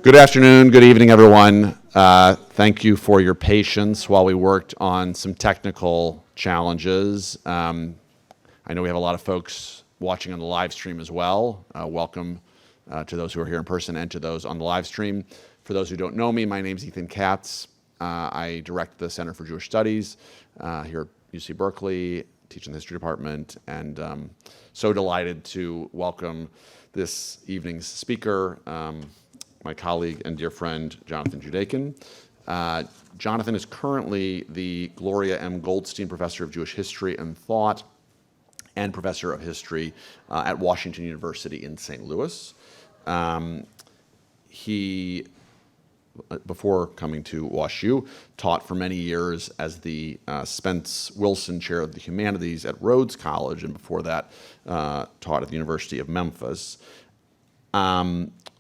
Good afternoon, good evening, everyone. Thank you for your patience while we worked on some technical challenges. I know we have a lot of folks watching on the live stream as well. Welcome to those who are here in person and to those on the live stream. For those who don't know me, my name is Ethan Katz. I direct the Center for Jewish Studies here at UC Berkeley, teach in the history department, and so delighted to welcome this evening's speaker, my colleague and dear friend, Jonathan Judeken. Jonathan is currently the Gloria M. Goldstein Professor of Jewish History and Thought and Professor of History at Washington University in St. Louis. He, before coming to WashU, taught for many years as the Spence Wilson Chair of the Humanities at Rhodes College, and before that taught at the University of Memphis.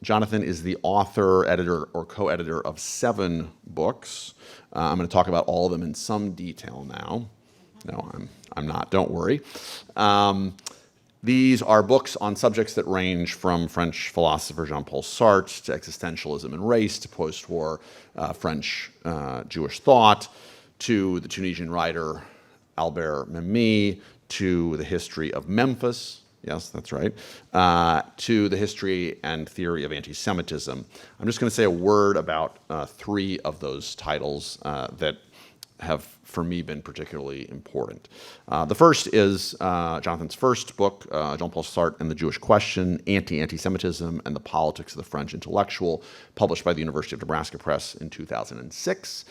Jonathan is the author, editor, or co-editor of 7 books. I'm going to talk about all of them in some detail now. No, I'm not, don't worry. These are books on subjects that range from French philosopher Jean-Paul Sartre to existentialism and race to post-war French Jewish thought to the Tunisian writer Albert Memmi to the history of Memphis. Yes, that's right, to the history and theory of anti-Semitism. I'm just going to say a word about 3 of those titles that have, for me, been particularly important. The first is Jonathan's first book, Jean-Paul Sartre and the Jewish Question, Anti-Semitism and the Politics of the French Intellectual, published by the University of Nebraska Press in 2006.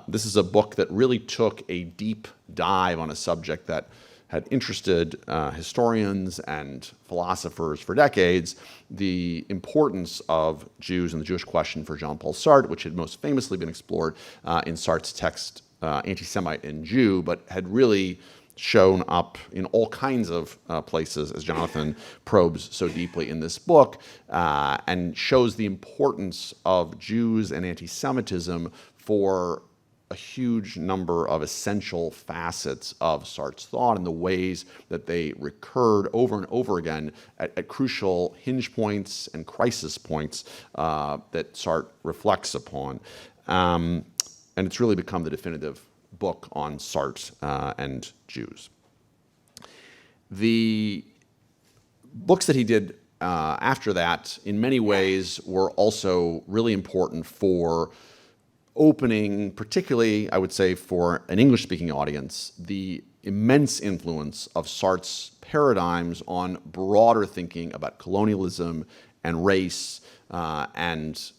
This is a book that really took a deep dive on a subject that had interested historians and philosophers for decades, the importance of Jews and the Jewish question for Jean-Paul Sartre, which had most famously been explored in Sartre's text, Anti-Semite and Jew, but had really shown up in all kinds of places, as Jonathan probes so deeply in this book, and shows the importance of Jews and anti-Semitism for a huge number of essential facets of Sartre's thought and the ways that they recurred over and over again at crucial hinge points and crisis points that Sartre reflects upon. And it's really become the definitive book on Sartre and Jews. The books that he did after that, in many ways, were also really important for opening, particularly, I would say, for an English-speaking audience, the immense influence of Sartre's paradigms on broader thinking about colonialism and race and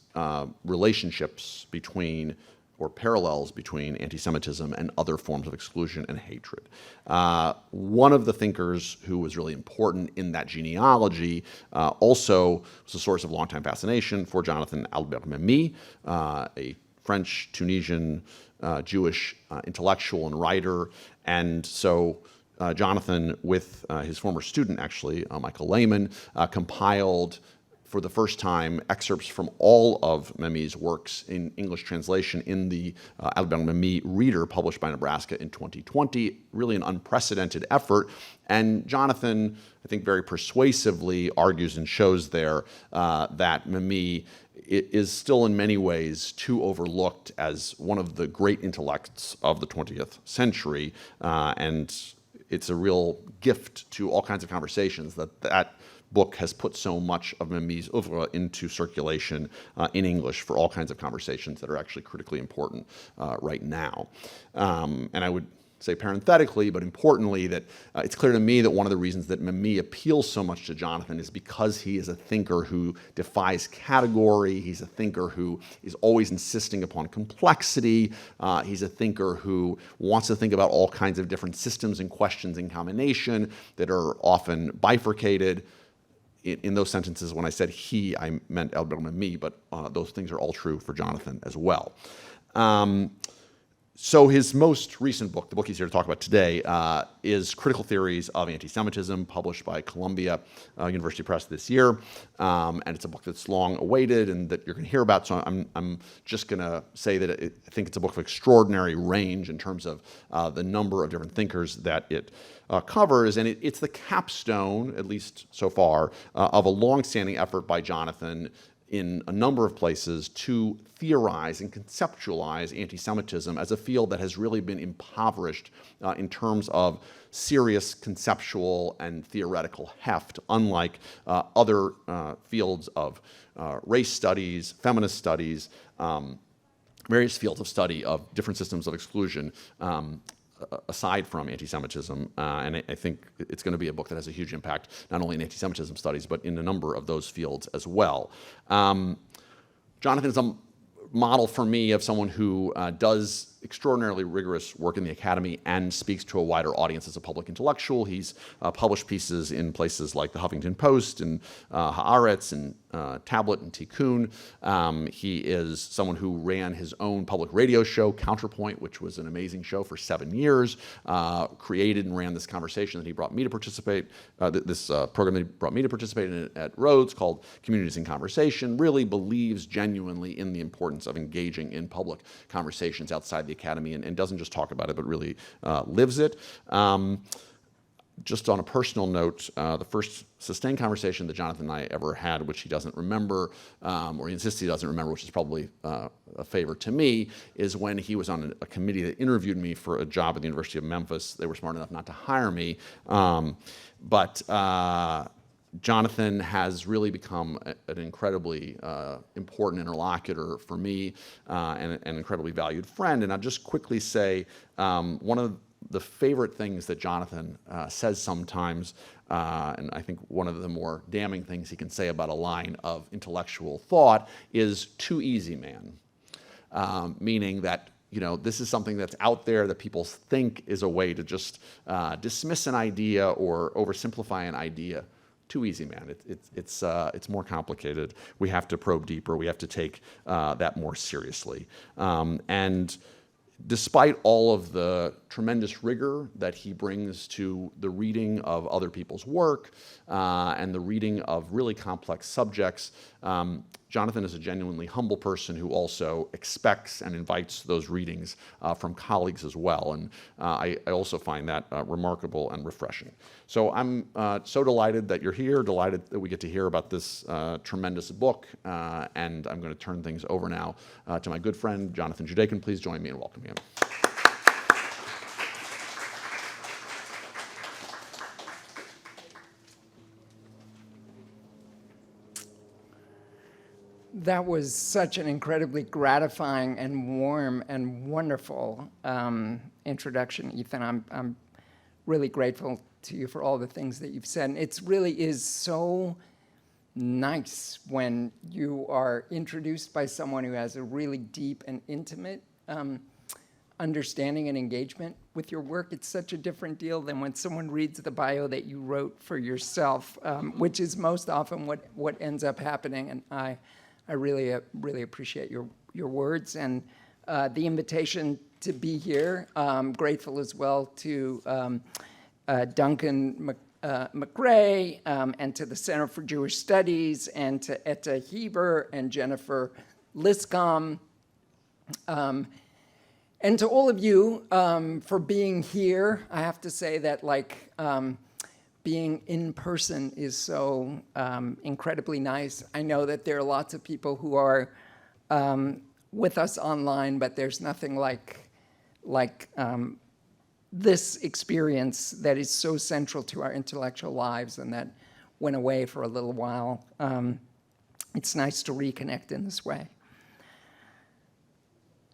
relationships between, or parallels between, anti-Semitism and other forms of exclusion and hatred. One of the thinkers who was really important in that genealogy also was a source of longtime fascination for Jonathan, Albert Memmi, a French, Tunisian, Jewish intellectual and writer. And so Jonathan, with his former student, actually, Michael Lehman, compiled for the first time excerpts from all of Memmi's works in English translation in the Albert Memmi Reader, published by Nebraska in 2020, really an unprecedented effort. And Jonathan, I think, very persuasively argues and shows there that Memmi is still in many ways too overlooked as one of the great intellects of the 20th century, and it's a real gift to all kinds of conversations that book has put so much of Memmi's oeuvre into circulation in English for all kinds of conversations that are actually critically important right now. And I would say parenthetically, but importantly, that it's clear to me that one of the reasons that Memmi appeals so much to Jonathan is because he is a thinker who defies category. He's a thinker who is always insisting upon complexity. He's a thinker who wants to think about all kinds of different systems and questions in combination that are often bifurcated. In those sentences, when I said he, I meant Albert Memmi, but those things are all true for Jonathan as well. So his most recent book, the book he's here to talk about today, is Critical Theories of Anti-Semitism, published by Columbia University Press this year. And it's a book that's long awaited and that you're going to hear about. So I'm just going to say that I think it's a book of extraordinary range in terms of the number of different thinkers that it covers. And it's the capstone, at least so far, of a longstanding effort by Jonathan in a number of places to theorize and conceptualize anti-Semitism as a field that has really been impoverished in terms of serious conceptual and theoretical heft, unlike other fields of race studies, feminist studies, various fields of study of different systems of exclusion aside from anti-Semitism. And I think it's going to be a book that has a huge impact, not only in anti-Semitism studies, but in a number of those fields as well. Jonathan is a model for me of someone who does extraordinarily rigorous work in the academy and speaks to a wider audience as a public intellectual. He's published pieces in places like the Huffington Post and Haaretz and Tablet and Tikkun. He is someone who ran his own public radio show, Counterpoint, which was an amazing show for 7 years, created and ran this conversation that he brought me to participate, this program that he brought me to participate in at Rhodes called Communities in Conversation, really believes genuinely in the importance of engaging in public conversations outside the academy and doesn't just talk about it, but really lives it. Just on a personal note, the first sustained conversation that Jonathan and I ever had, which he doesn't remember, or he insists he doesn't remember, which is probably a favor to me, is when he was on a committee that interviewed me for a job at the University of Memphis. They were smart enough not to hire me, but Jonathan has really become an incredibly important interlocutor for me and an incredibly valued friend. And I'll just quickly say one of the favorite things that Jonathan says sometimes, and I think one of the more damning things he can say about a line of intellectual thought is "too easy, man," meaning that this is something that's out there that people think is a way to just dismiss an idea or oversimplify an idea. Too easy, man. It's more complicated. We have to probe deeper. We have to take that more seriously. And despite all of the tremendous rigor that he brings to the reading of other people's work and the reading of really complex subjects, Jonathan is a genuinely humble person who also expects and invites those readings from colleagues as well. And I also find that remarkable and refreshing. So I'm so delighted that you're here, delighted that we get to hear about this tremendous book. And I'm going to turn things over now to my good friend, Jonathan Judeken. Please join me in welcoming him. That was such an incredibly gratifying and warm and wonderful introduction, Ethan. I'm really grateful to you for all the things that you've said. And it really is so nice when you are introduced by someone who has a really deep and intimate understanding and engagement with your work. It's such a different deal than when someone reads the bio that you wrote for yourself, which is most often what ends up happening. And I really appreciate your words and the invitation to be here. I'm grateful as well to Duncan McRae and to the Center for Jewish Studies and to Etta Heber and Jennifer Liscombe and to all of you for being here. I have to say that being in person is so incredibly nice. I know that there are lots of people who are with us online, but there's nothing like this experience that is so central to our intellectual lives and that went away for a little while. It's nice to reconnect in this way.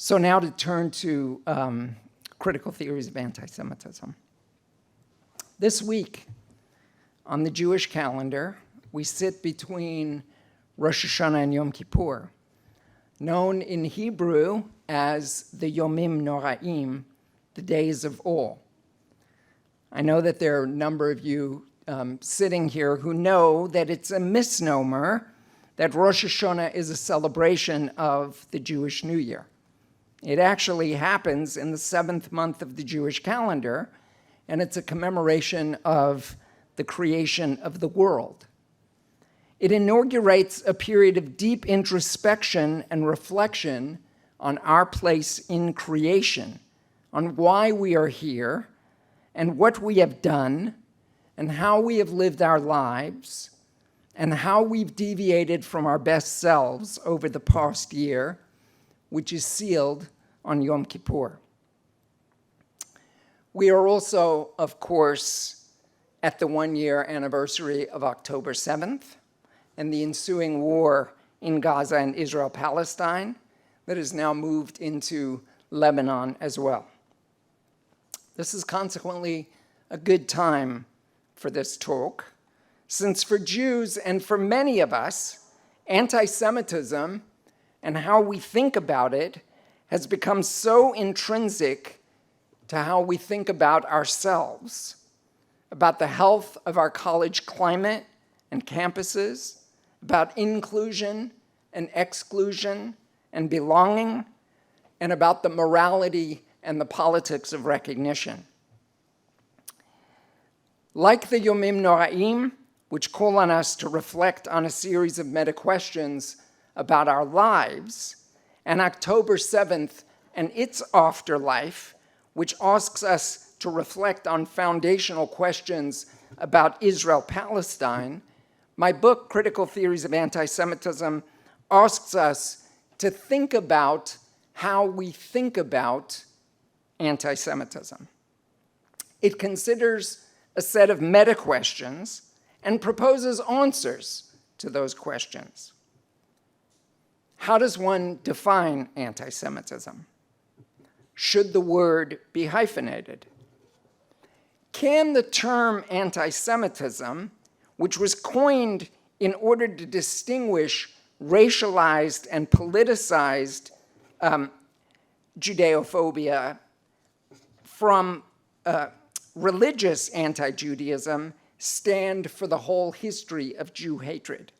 So now to turn to critical theories of anti-Semitism. This week, on the Jewish calendar, we sit between Rosh Hashanah and Yom Kippur, known in Hebrew as the Yomim Noraim, the days of awe. I know that there are a number of you sitting here who know that it's a misnomer that Rosh Hashanah is a celebration of the Jewish New Year. It actually happens in the 7th month of the Jewish calendar, and it's a commemoration of the creation of the world. It inaugurates a period of deep introspection and reflection on our place in creation, on why we are here, and what we have done, and how we have lived our lives, and how we've deviated from our best selves over the past year, which is sealed on Yom Kippur. We are also, of course, at the one-year anniversary of October 7th and the ensuing war in Gaza and Israel-Palestine that has now moved into Lebanon as well. This is consequently a good time for this talk, since for Jews and for many of us, anti-Semitism and how we think about it has become so intrinsic to how we think about ourselves, about the health of our college climate and campuses, about inclusion and exclusion and belonging, and about the morality and the politics of recognition. Like the Yomim Noraim, which call on us to reflect on a series of meta-questions about our lives, and October 7th and its afterlife, which asks us to reflect on foundational questions about Israel-Palestine, my book, Critical Theories of Anti-Semitism, asks us to think about how we think about anti-Semitism. It considers a set of meta-questions and proposes answers to those questions. How does one define anti-Semitism? Should the word be hyphenated? Can the term anti-Semitism, which was coined in order to distinguish racialized and politicized Judeophobia from religious anti-Judaism, stand for the whole history of Jew hatred?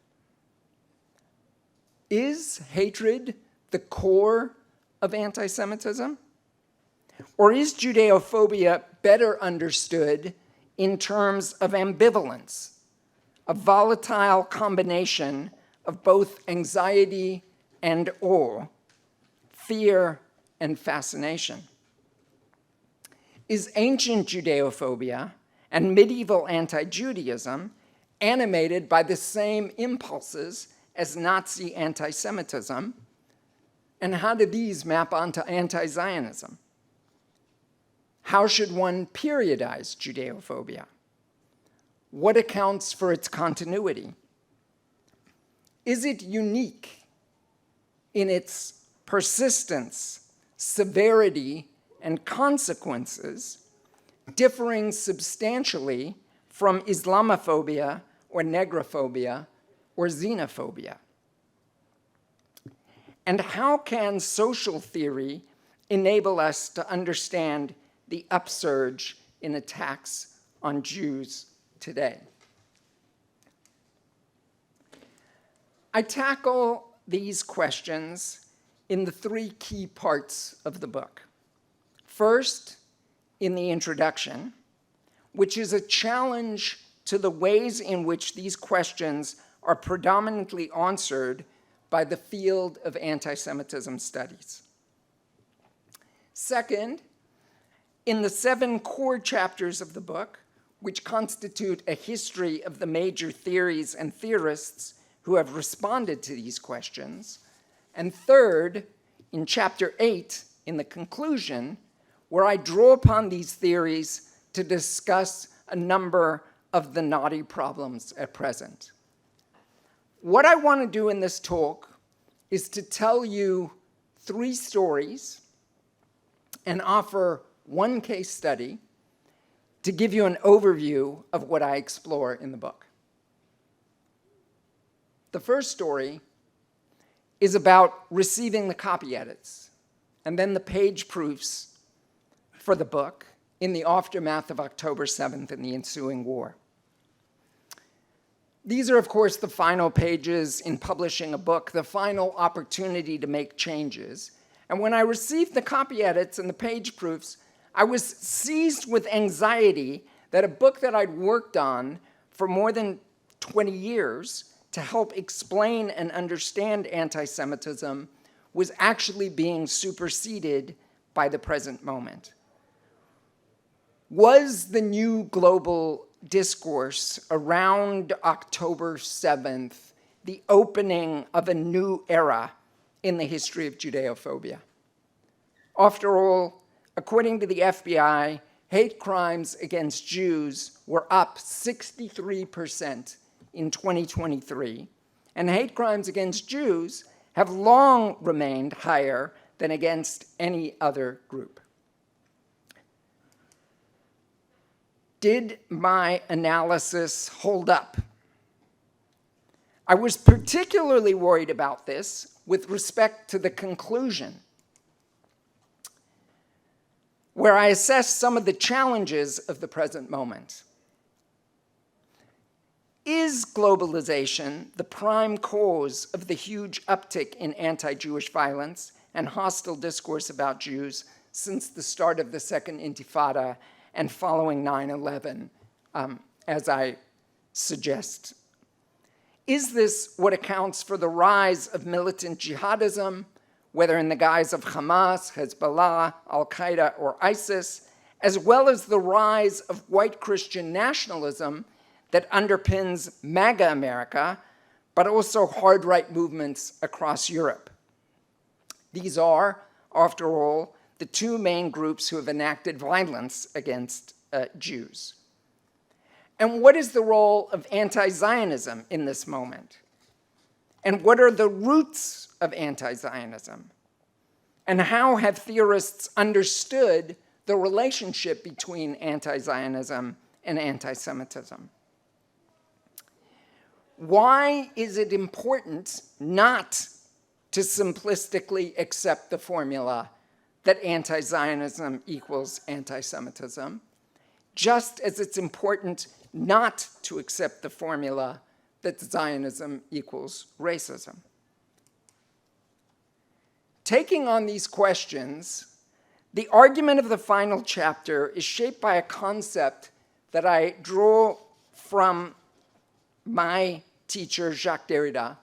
Is hatred the core of anti-Semitism? Or is Judeophobia better understood in terms of ambivalence, a volatile combination of both anxiety and awe, fear and fascination? Is ancient Judeophobia and medieval anti-Judaism animated by the same impulses as Nazi anti-Semitism? And how do these map onto anti-Zionism? How should one periodize Judeophobia? What accounts for its continuity? Is it unique in its persistence, severity, and consequences, differing substantially from Islamophobia or Negrophobia or xenophobia? And how can social theory enable us to understand the upsurge in attacks on Jews today? I tackle these questions in the three key parts of the book. First, in the introduction, which is a challenge to the ways in which these questions are predominantly answered by the field of anti-Semitism studies. Second, in the 7 core chapters of the book, which constitute a history of the major theories and theorists who have responded to these questions. And third, in chapter 8, in the conclusion, where I draw upon these theories to discuss a number of the knotty problems at present. What I want to do in this talk is to tell you 3 stories and offer 1 case study to give you an overview of what I explore in the book. The first story is about receiving the copy edits and then the page proofs for the book in the aftermath of October 7th and the ensuing war. These are, of course, the final pages in publishing a book, the final opportunity to make changes. And when I received the copy edits and the page proofs, I was seized with anxiety that a book that I'd worked on for more than 20 years to help explain and understand anti-Semitism was actually being superseded by the present moment. Was the new global discourse around October 7th the opening of a new era in the history of Judeophobia. After all, according to the FBI, hate crimes against Jews were up 63% in 2023, and hate crimes against Jews have long remained higher than against any other group. Did my analysis hold up? I was particularly worried about this with respect to the conclusion, where I assessed some of the challenges of the present moment. Is globalization the prime cause of the huge uptick in anti-Jewish violence and hostile discourse about Jews since the start of the Second Intifada and following 9/11, as I suggest? Is this what accounts for the rise of militant jihadism, whether in the guise of Hamas, Hezbollah, Al-Qaeda, or ISIS, as well as the rise of white Christian nationalism that underpins MAGA America, but also hard-right movements across Europe? These are, after all, the two main groups who have enacted violence against Jews. And what is the role of anti-Zionism in this moment? And what are the roots of anti-Zionism? And how have theorists understood the relationship between anti-Zionism and anti-Semitism? Why is it important not to simplistically accept the formula that anti-Zionism equals anti-Semitism, just as it's important not to accept the formula that Zionism equals racism? Taking on these questions, the argument of the final chapter is shaped by a concept that I draw from my teacher, Jacques Derrida,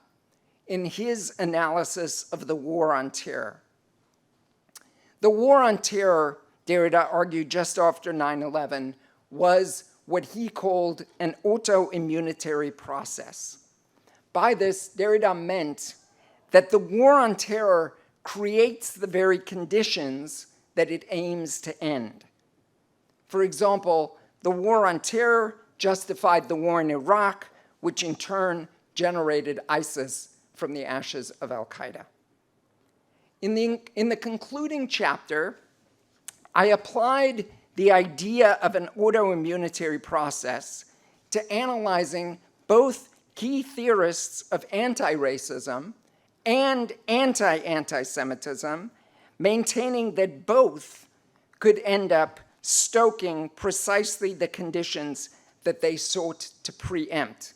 in his analysis of the war on terror. The war on terror, Derrida argued just after 9/11, was what he called an autoimmunitary process. By this, Derrida meant that the war on terror creates the very conditions that it aims to end. For example, the war on terror justified the war in Iraq, which in turn generated ISIS from the ashes of Al-Qaeda. In the concluding chapter, I applied the idea of an autoimmunitary process to analyzing both key theorists of anti-racism and anti-Semitism, maintaining that both could end up stoking precisely the conditions that they sought to preempt,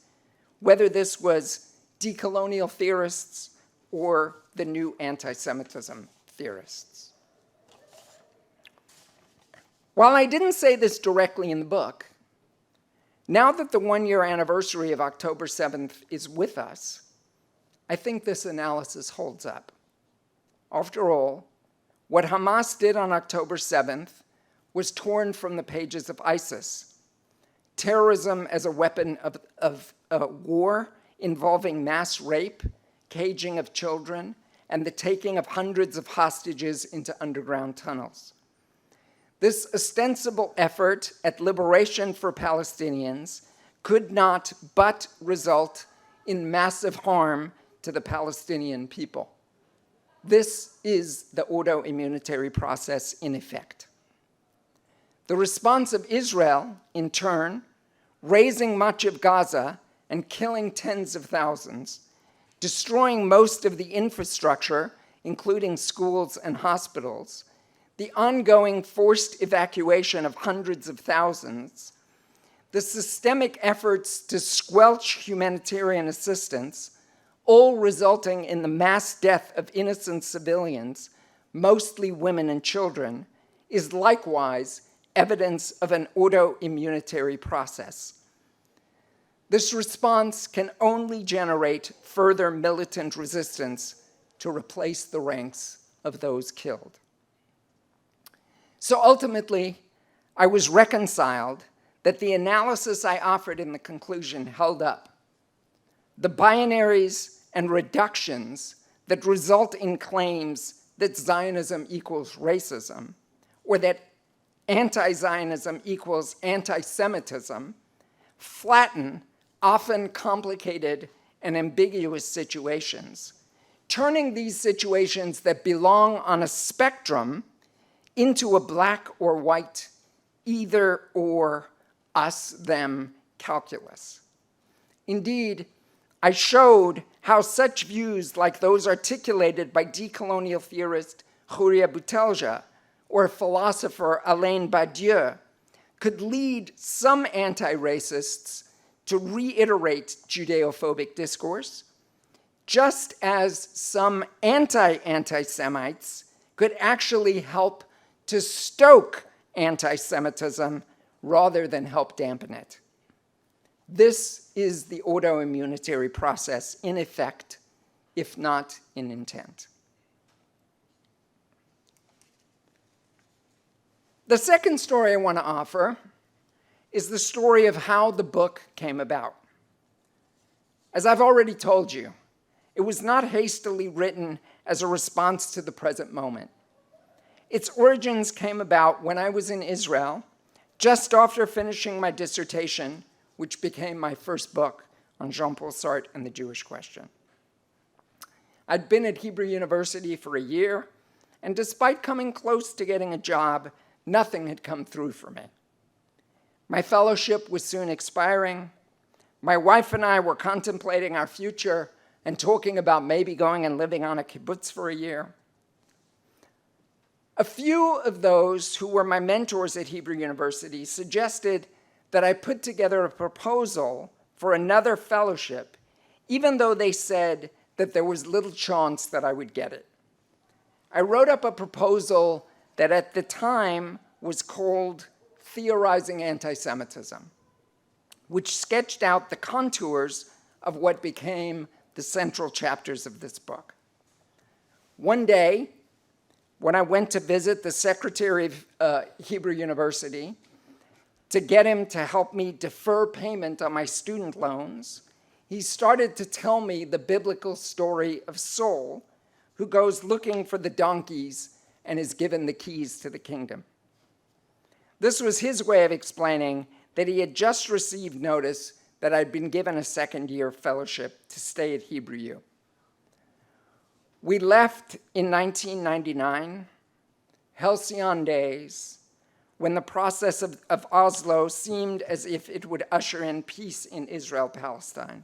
whether this was decolonial theorists or the new anti-Semitism theorists. While I didn't say this directly in the book, now that the one-year anniversary of October 7th is with us, I think this analysis holds up. After all, what Hamas did on October 7th was torn from the pages of ISIS. Terrorism as a weapon of war involving mass rape, caging of children, and the taking of hundreds of hostages into underground tunnels. This ostensible effort at liberation for Palestinians could not but result in massive harm to the Palestinian people. This is the autoimmunitary process in effect. The response of Israel, in turn, razing much of Gaza and killing tens of thousands, destroying most of the infrastructure, including schools and hospitals, the ongoing forced evacuation of hundreds of thousands, the systemic efforts to squelch humanitarian assistance, all resulting in the mass death of innocent civilians, mostly women and children, is likewise evidence of an autoimmunitary process. This response can only generate further militant resistance to replace the ranks of those killed. So ultimately, I was reconciled that the analysis I offered in the conclusion held up. The binaries and reductions that result in claims that Zionism equals racism, or that anti-Zionism equals anti-Semitism, flatten often complicated and ambiguous situations, turning these situations that belong on a spectrum into a black or white, either or, us, them calculus. Indeed, I showed how such views like those articulated by decolonial theorist Horia Boutelja or philosopher Alain Badiou could lead some anti-racists to reiterate Judeophobic discourse, just as some anti-Semites could actually help to stoke anti-Semitism rather than help dampen it. This is the autoimmunitary process in effect, if not in intent. The second story I want to offer is the story of how the book came about. As I've already told you, it was not hastily written as a response to the present moment. Its origins came about when I was in Israel, just after finishing my dissertation, which became my first book on Jean-Paul Sartre and the Jewish question. I'd been at Hebrew University for a year, and despite coming close to getting a job, nothing had come through for me. My fellowship was soon expiring. My wife and I were contemplating our future and talking about maybe going and living on a kibbutz for a year. A few of those who were my mentors at Hebrew University suggested that I put together a proposal for another fellowship, even though they said that there was little chance that I would get it. I wrote up a proposal that at the time was called Theorizing Anti-Semitism, which sketched out the contours of what became the central chapters of this book. One day, when I went to visit the secretary of Hebrew University to get him to help me defer payment on my student loans, he started to tell me the biblical story of Saul, who goes looking for the donkeys and is given the keys to the kingdom. This was his way of explaining that he had just received notice that I'd been given a second-year fellowship to stay at Hebrew U. We left in 1999, halcyon days, when the process of Oslo seemed as if it would usher in peace in Israel-Palestine.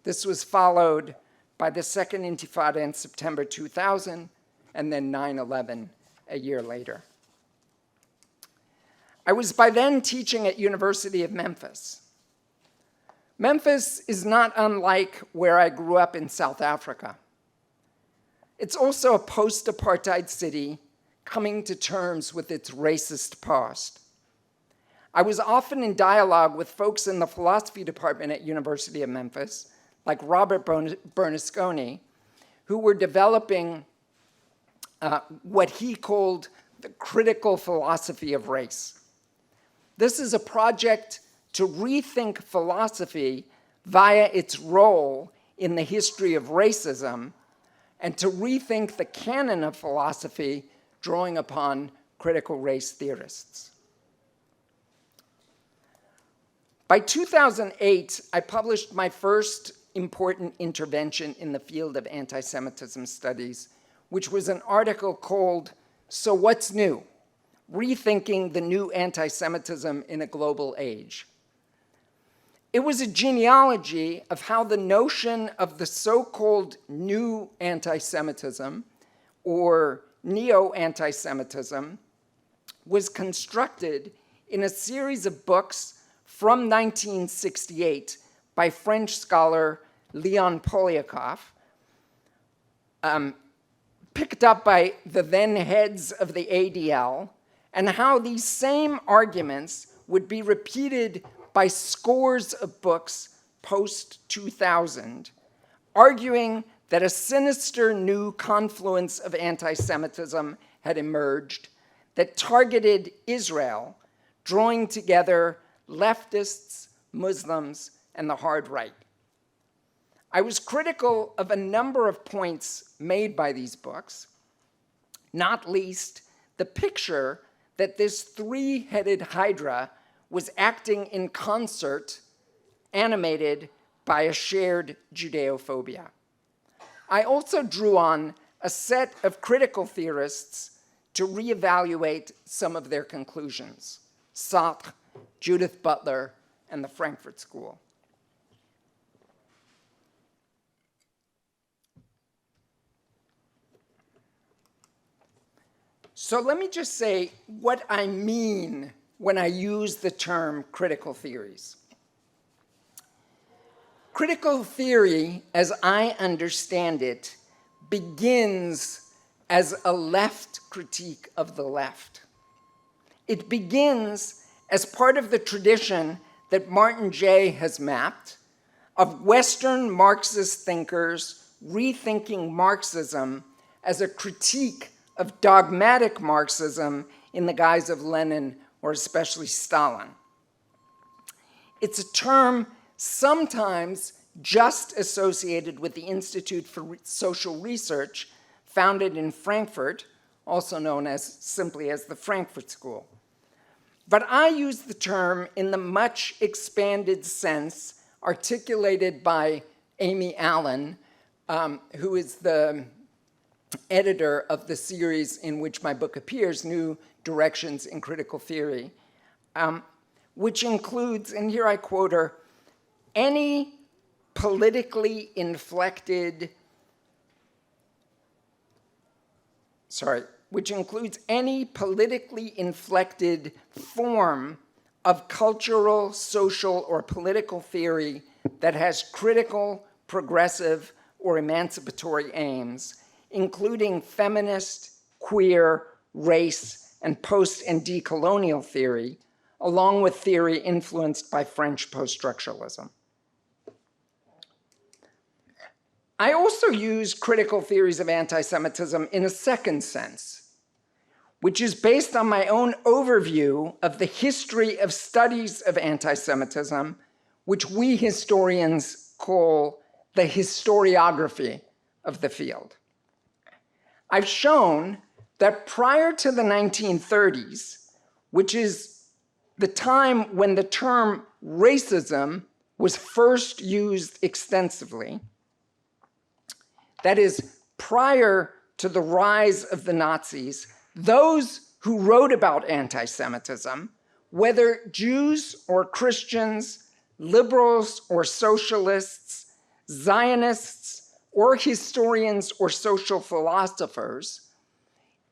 This was followed by the Second Intifada in September 2000, and then 9/11 a year later. I was by then teaching at University of Memphis. Memphis is not unlike where I grew up in South Africa. It's also a post-apartheid city coming to terms with its racist past. I was often in dialogue with folks in the philosophy department at University of Memphis, like Robert Bernasconi, who were developing what he called the critical philosophy of race. This is a project to rethink philosophy via its role in the history of racism and to rethink the canon of philosophy drawing upon critical race theorists. By 2008, I published my first important intervention in the field of anti-Semitism studies, which was an article called "So What's New? Rethinking the New Anti-Semitism in a Global Age." It was a genealogy of how the notion of the so-called new anti-Semitism or neo-anti-Semitism was constructed in a series of books from 1968 by French scholar Leon Poliakov, picked up by the then heads of the ADL, and how these same arguments would be repeated by scores of books post-2000, arguing that a sinister new confluence of anti-Semitism had emerged that targeted Israel, drawing together leftists, Muslims, and the hard right. I was critical of a number of points made by these books, not least the picture that this three-headed hydra was acting in concert, animated by a shared Judeophobia. I also drew on a set of critical theorists to reevaluate some of their conclusions: Sartre, Judith Butler, and the Frankfurt School. So let me just say what I mean when I use the term critical theories. Critical theory, as I understand it, begins as a left critique of the left. It begins as part of the tradition that Martin Jay has mapped of Western Marxist thinkers rethinking Marxism as a critique of dogmatic Marxism in the guise of Lenin or especially Stalin. It's a term sometimes just associated with the Institute for Social Research, founded in Frankfurt, also known as simply as the Frankfurt School. But I use the term in the much expanded sense articulated by Amy Allen, who is the editor of the series in which my book appears, New Directions in Critical Theory, which includes, and here I quote her, any politically inflected, which includes any politically inflected form of cultural, social, or political theory that has critical, progressive, or emancipatory aims, including feminist, queer, race, and post- and decolonial theory, along with theory influenced by French post-structuralism. I also use critical theories of anti-Semitism in a second sense, which is based on my own overview of the history of studies of anti-Semitism, which we historians call the historiography of the field. I've shown that prior to the 1930s, which is the time when the term racism was first used extensively, that is, prior to the rise of the Nazis, those who wrote about anti-Semitism, whether Jews or Christians, liberals or socialists, Zionists or historians or social philosophers,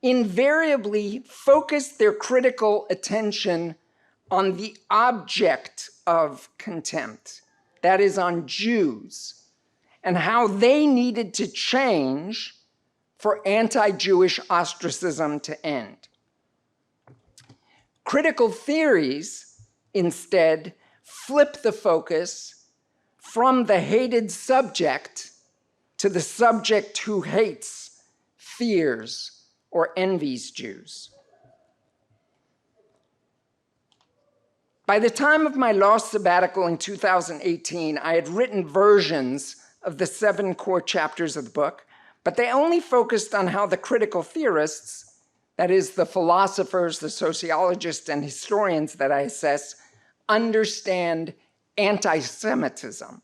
invariably focused their critical attention on the object of contempt, that is, on Jews, and how they needed to change for anti-Jewish ostracism to end. Critical theories, instead, flip the focus from the hated subject to the subject who hates, fears, or envies Jews. By the time of my law sabbatical in 2018, I had written versions of the 7 core chapters of the book, but they only focused on how the critical theorists, that is, the philosophers, the sociologists, and historians that I assess, understand anti-Semitism.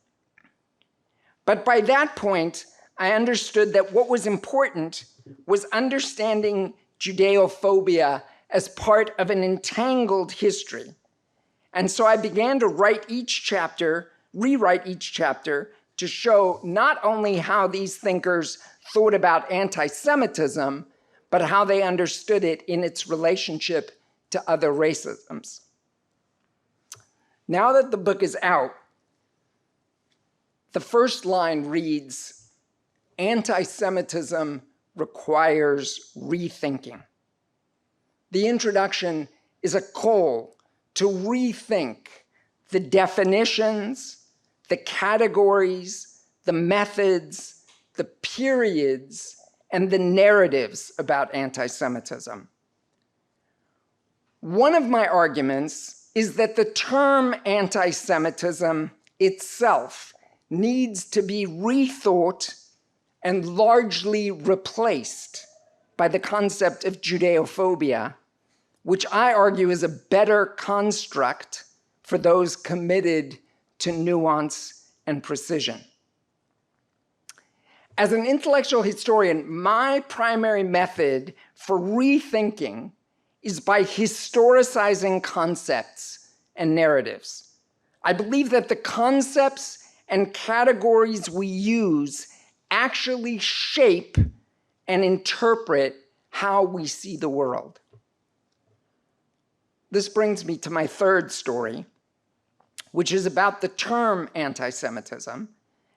But by that point, I understood that what was important was understanding Judeophobia as part of an entangled history. And so I began to rewrite each chapter to show not only how these thinkers thought about anti-Semitism, but how they understood it in its relationship to other racisms. Now that the book is out, the first line reads, "Anti-Semitism requires rethinking." The introduction is a call to rethink the definitions, the categories, the methods, the periods, and the narratives about anti-Semitism. One of my arguments is that the term anti-Semitism itself needs to be rethought and largely replaced by the concept of Judeophobia, which I argue is a better construct for those committed to nuance and precision. As an intellectual historian, my primary method for rethinking is by historicizing concepts and narratives. I believe that the concepts and categories we use actually shape and interpret how we see the world. This brings me to my third story, which is about the term anti-Semitism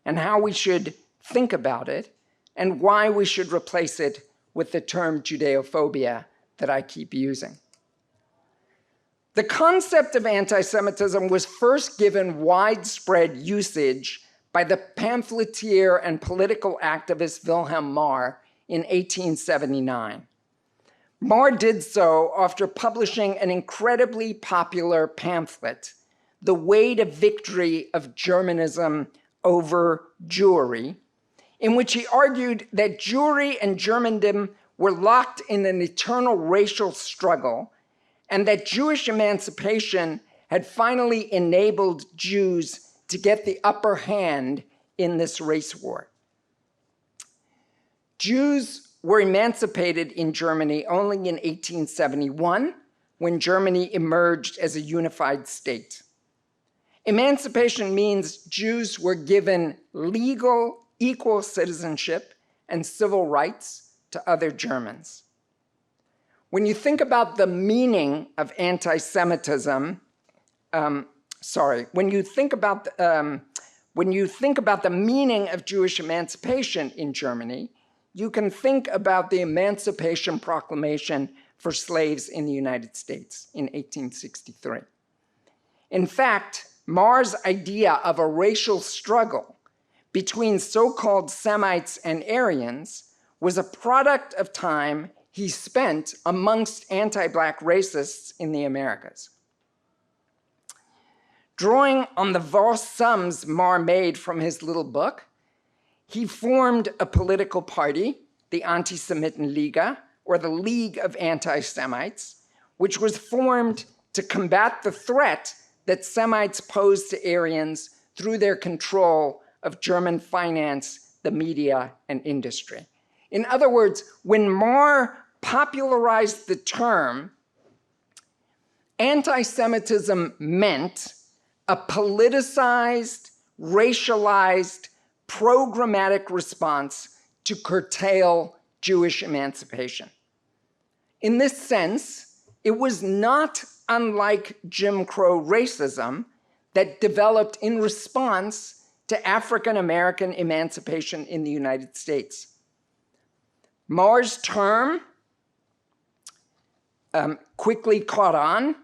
and how we should think about it and why we should replace it with the term Judeophobia that I keep using. The concept of anti-Semitism was first given widespread usage by the pamphleteer and political activist Wilhelm Marr in 1879. Marr did so after publishing an incredibly popular pamphlet, The Way to Victory of Germanism over Jewry, in which he argued that Jewry and Germandom were locked in an eternal racial struggle, and that Jewish emancipation had finally enabled Jews to get the upper hand in this race war. Jews were emancipated in Germany only in 1871, when Germany emerged as a unified state. Emancipation means Jews were given legal, equal citizenship and civil rights to other Germans. When you think about the meaning of anti-Semitism, when you think about the meaning of Jewish emancipation in Germany, you can think about the Emancipation Proclamation for slaves in the United States in 1863. In fact, Marr's idea of a racial struggle between so-called Semites and Aryans was a product of time he spent amongst anti-Black racists in the Americas. Drawing on the vast sums Marr made from his little book, he formed a political party, the Antisemitenliga, or the League of Anti-Semites, which was formed to combat the threat that Semites posed to Aryans through their control of German finance, the media, and industry. In other words, when Marr popularized the term, anti-Semitism meant a politicized, racialized, programmatic response to curtail Jewish emancipation. In this sense, it was not unlike Jim Crow racism that developed in response to African American emancipation in the United States. Marr's term quickly caught on.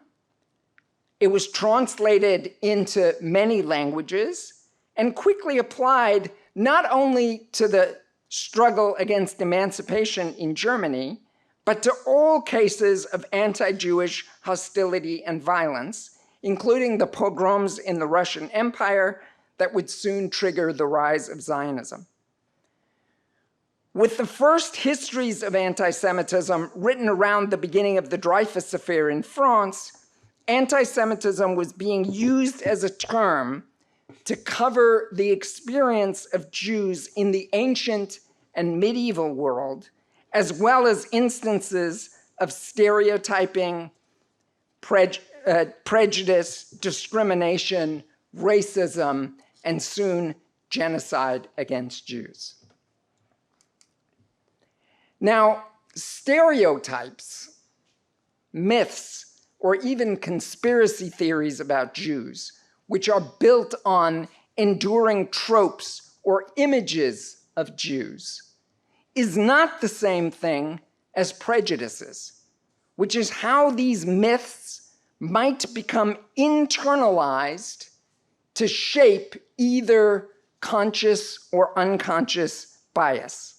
It was translated into many languages and quickly applied not only to the struggle against emancipation in Germany, but to all cases of anti-Jewish hostility and violence, including the pogroms in the Russian Empire that would soon trigger the rise of Zionism. With the first histories of anti-Semitism written around the beginning of the Dreyfus Affair in France, anti-Semitism was being used as a term to cover the experience of Jews in the ancient and medieval world, as well as instances of stereotyping, prejudice, discrimination, racism, and soon genocide against Jews. Now, stereotypes, myths, or even conspiracy theories about Jews, which are built on enduring tropes or images of Jews, is not the same thing as prejudices, which is how these myths might become internalized to shape either conscious or unconscious bias.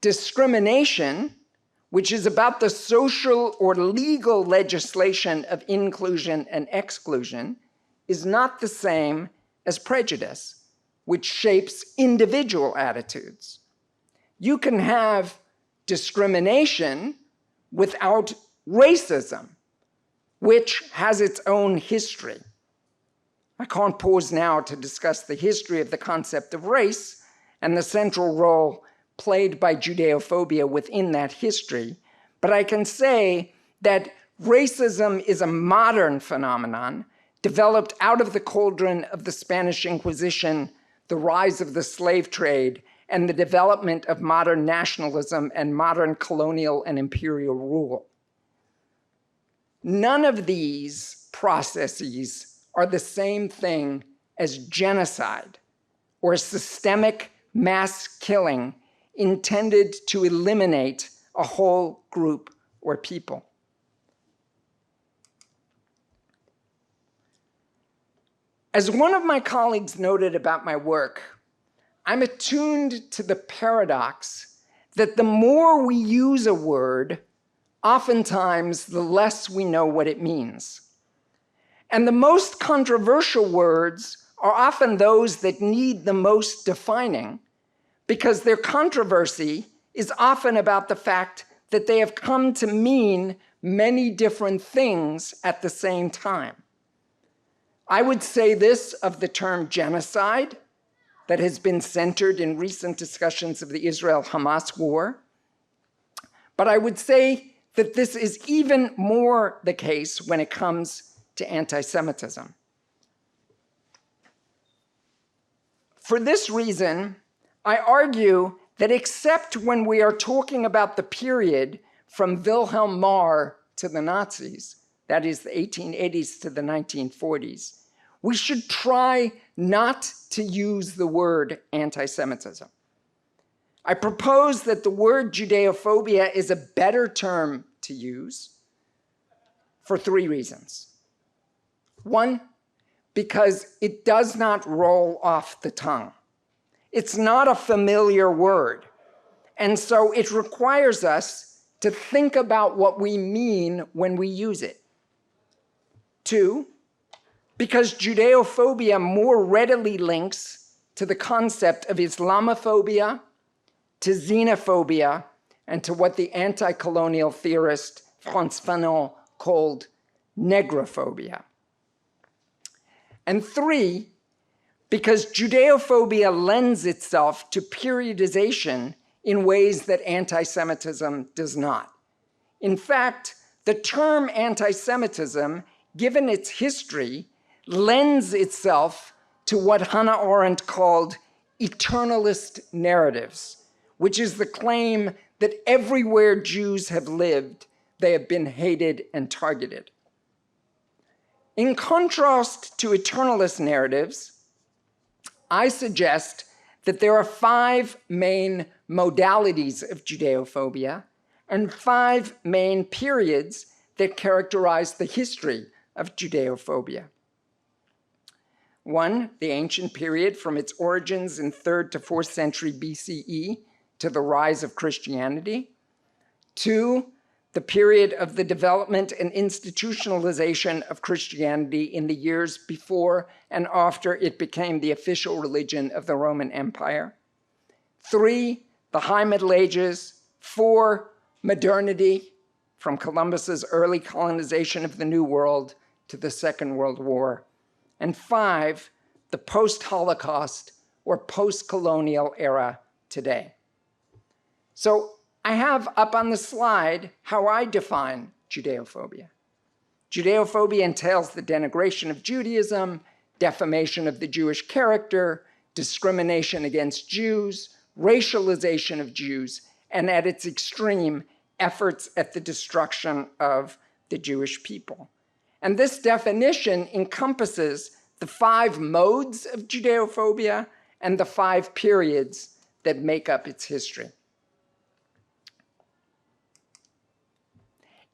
Discrimination, which is about the social or legal legislation of inclusion and exclusion, is not the same as prejudice, which shapes individual attitudes. You can have discrimination without racism, which has its own history. I can't pause now to discuss the history of the concept of race and the central role played by Judeophobia within that history, but I can say that racism is a modern phenomenon developed out of the cauldron of the Spanish Inquisition, the rise of the slave trade, and the development of modern nationalism and modern colonial and imperial rule. None of these processes are the same thing as genocide or systemic mass killing intended to eliminate a whole group or people. As one of my colleagues noted about my work, I'm attuned to the paradox that the more we use a word, oftentimes the less we know what it means. And the most controversial words are often those that need the most defining, because their controversy is often about the fact that they have come to mean many different things at the same time. I would say this of the term genocide, that has been centered in recent discussions of the Israel-Hamas war. But I would say that this is even more the case when it comes to anti-Semitism. For this reason, I argue that except when we are talking about the period from Wilhelm Marr to the Nazis, that is the 1880s to the 1940s, we should try not to use the word anti-Semitism. I propose that the word Judeophobia is a better term to use for three reasons. One, because it does not roll off the tongue. It's not a familiar word, and so it requires us to think about what we mean when we use it. Two, because Judeophobia more readily links to the concept of Islamophobia, to xenophobia, and to what the anti-colonial theorist Frantz Fanon called Negrophobia. And three, because Judeophobia lends itself to periodization in ways that anti-Semitism does not. In fact, the term anti-Semitism, given its history, lends itself to what Hannah Arendt called eternalist narratives, which is the claim that everywhere Jews have lived, they have been hated and targeted. In contrast to eternalist narratives, I suggest that there are 5 main modalities of Judeophobia and 5 main periods that characterize the history of Judeophobia. 1, the ancient period from its origins in 3rd to 4th century BCE to the rise of Christianity. 2, the period of the development and institutionalization of Christianity in the years before and after it became the official religion of the Roman Empire. 3, the High Middle Ages. 4, modernity, from Columbus's early colonization of the New World to the Second World War. And 5, the post-Holocaust or post-colonial era today. So I have up on the slide how I define Judeophobia. Judeophobia entails the denigration of Judaism, defamation of the Jewish character, discrimination against Jews, racialization of Jews, and at its extreme, efforts at the destruction of the Jewish people. And this definition encompasses the 5 modes of Judeophobia and the 5 periods that make up its history.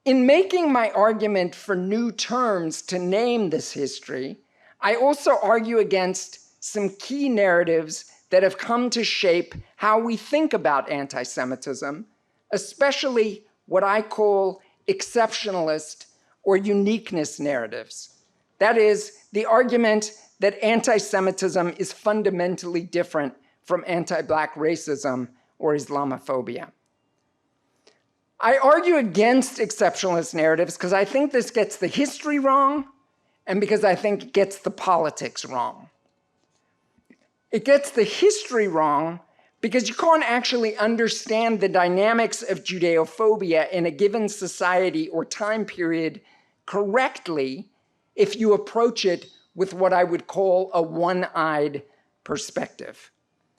In making my argument for new terms to name this history, I also argue against some key narratives that have come to shape how we think about anti-Semitism, especially what I call exceptionalist or uniqueness narratives. That is, the argument that anti-Semitism is fundamentally different from anti-Black racism or Islamophobia. I argue against exceptionalist narratives because I think this gets the history wrong and because I think it gets the politics wrong. It gets the history wrong because you can't actually understand the dynamics of Judeophobia in a given society or time period correctly if you approach it with what I would call a one-eyed perspective.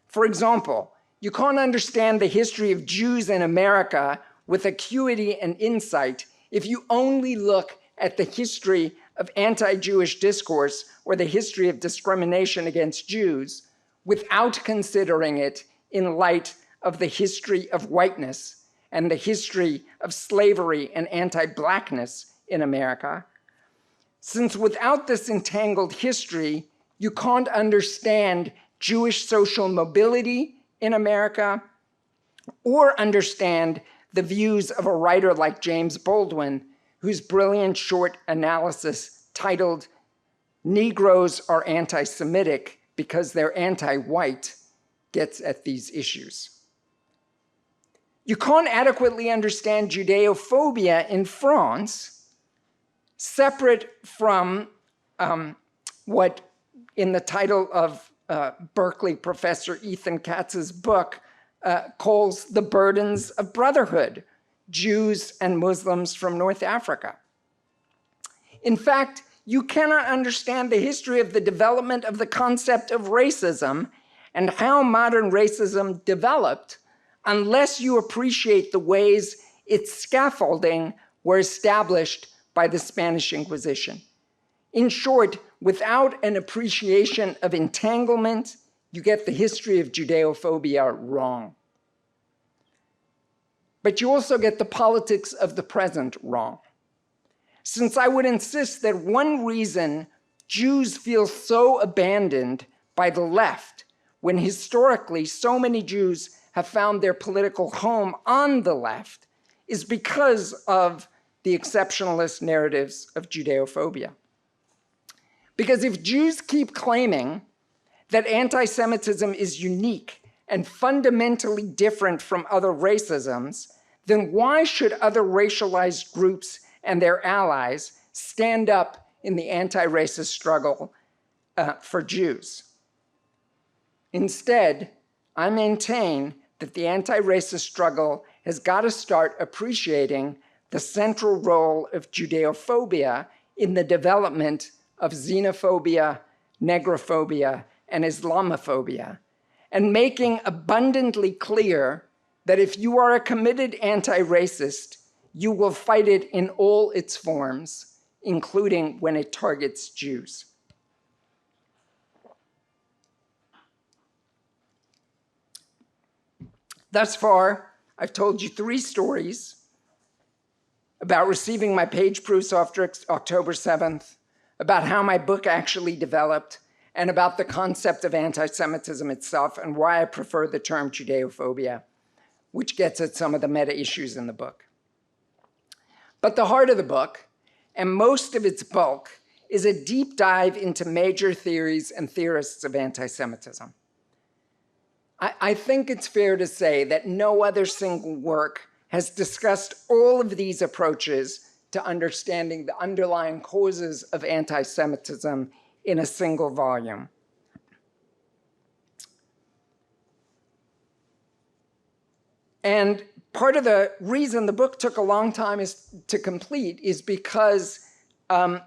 For example, you can't understand the history of Jews in America with acuity and insight if you only look at the history of anti-Jewish discourse or the history of discrimination against Jews without considering it in light of the history of whiteness and the history of slavery and anti-Blackness in America. Since without this entangled history, you can't understand Jewish social mobility in America or understand the views of a writer like James Baldwin, whose brilliant short analysis titled "Negroes are anti-Semitic because they're anti-white" gets at these issues. You can't adequately understand Judeophobia in France, separate from what in the title of Berkeley professor Ethan Katz's book calls the burdens of brotherhood, Jews and Muslims from North Africa. In fact, you cannot understand the history of the development of the concept of racism and how modern racism developed unless you appreciate the ways its scaffolding were established by the Spanish Inquisition. In short, without an appreciation of entanglement, you get the history of Judeophobia wrong. But you also get the politics of the present wrong. Since I would insist that one reason Jews feel so abandoned by the left, when historically so many Jews have found their political home on the left, is because of the exceptionalist narratives of Judeophobia. Because if Jews keep claiming that anti-Semitism is unique and fundamentally different from other racisms, then why should other racialized groups and their allies stand up in the anti-racist struggle for Jews? Instead, I maintain that the anti-racist struggle has got to start appreciating the central role of Judeophobia in the development of xenophobia, Negrophobia, and Islamophobia, and making abundantly clear that if you are a committed anti-racist, you will fight it in all its forms, including when it targets Jews. Thus far, I've told you 3 stories about receiving my page proofs after October 7th, about how my book actually developed, and about the concept of anti-Semitism itself and why I prefer the term Judeophobia, which gets at some of the meta issues in the book. But the heart of the book, and most of its bulk, is a deep dive into major theories and theorists of anti-Semitism. I think it's fair to say that no other single work has discussed all of these approaches to understanding the underlying causes of anti-Semitism in a single volume. And part of the reason the book took a long time to complete is because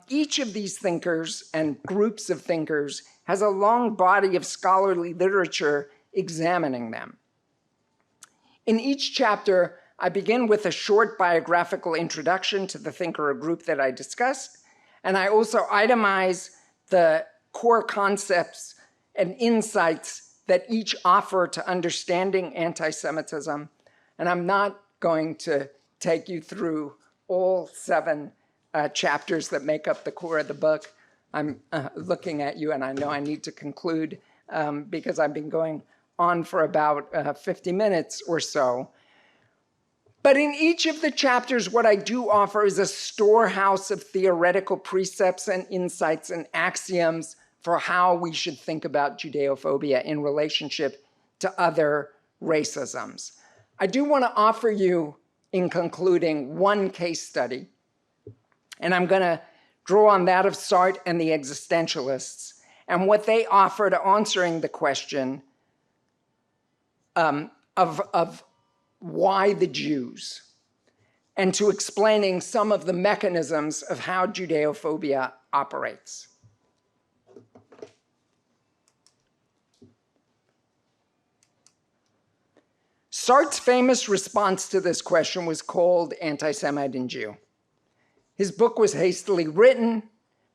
each of these thinkers and groups of thinkers has a long body of scholarly literature examining them. In each chapter, I begin with a short biographical introduction to the thinker or group that I discussed, and I also itemize the core concepts and insights that each offer to understanding anti-Semitism. And I'm not going to take you through all 7 chapters that make up the core of the book. I'm looking at you, and I know I need to conclude because I've been going on for about 50 minutes or so. But in each of the chapters, what I do offer is a storehouse of theoretical precepts and insights and axioms for how we should think about Judeophobia in relationship to other racisms. I do want to offer you, in concluding, one case study, and I'm going to draw on that of Sartre and the existentialists and what they offer to answering the question of why the Jews, and to explaining some of the mechanisms of how Judeophobia operates. Sartre's famous response to this question was called Anti-Semite and Jew. His book was hastily written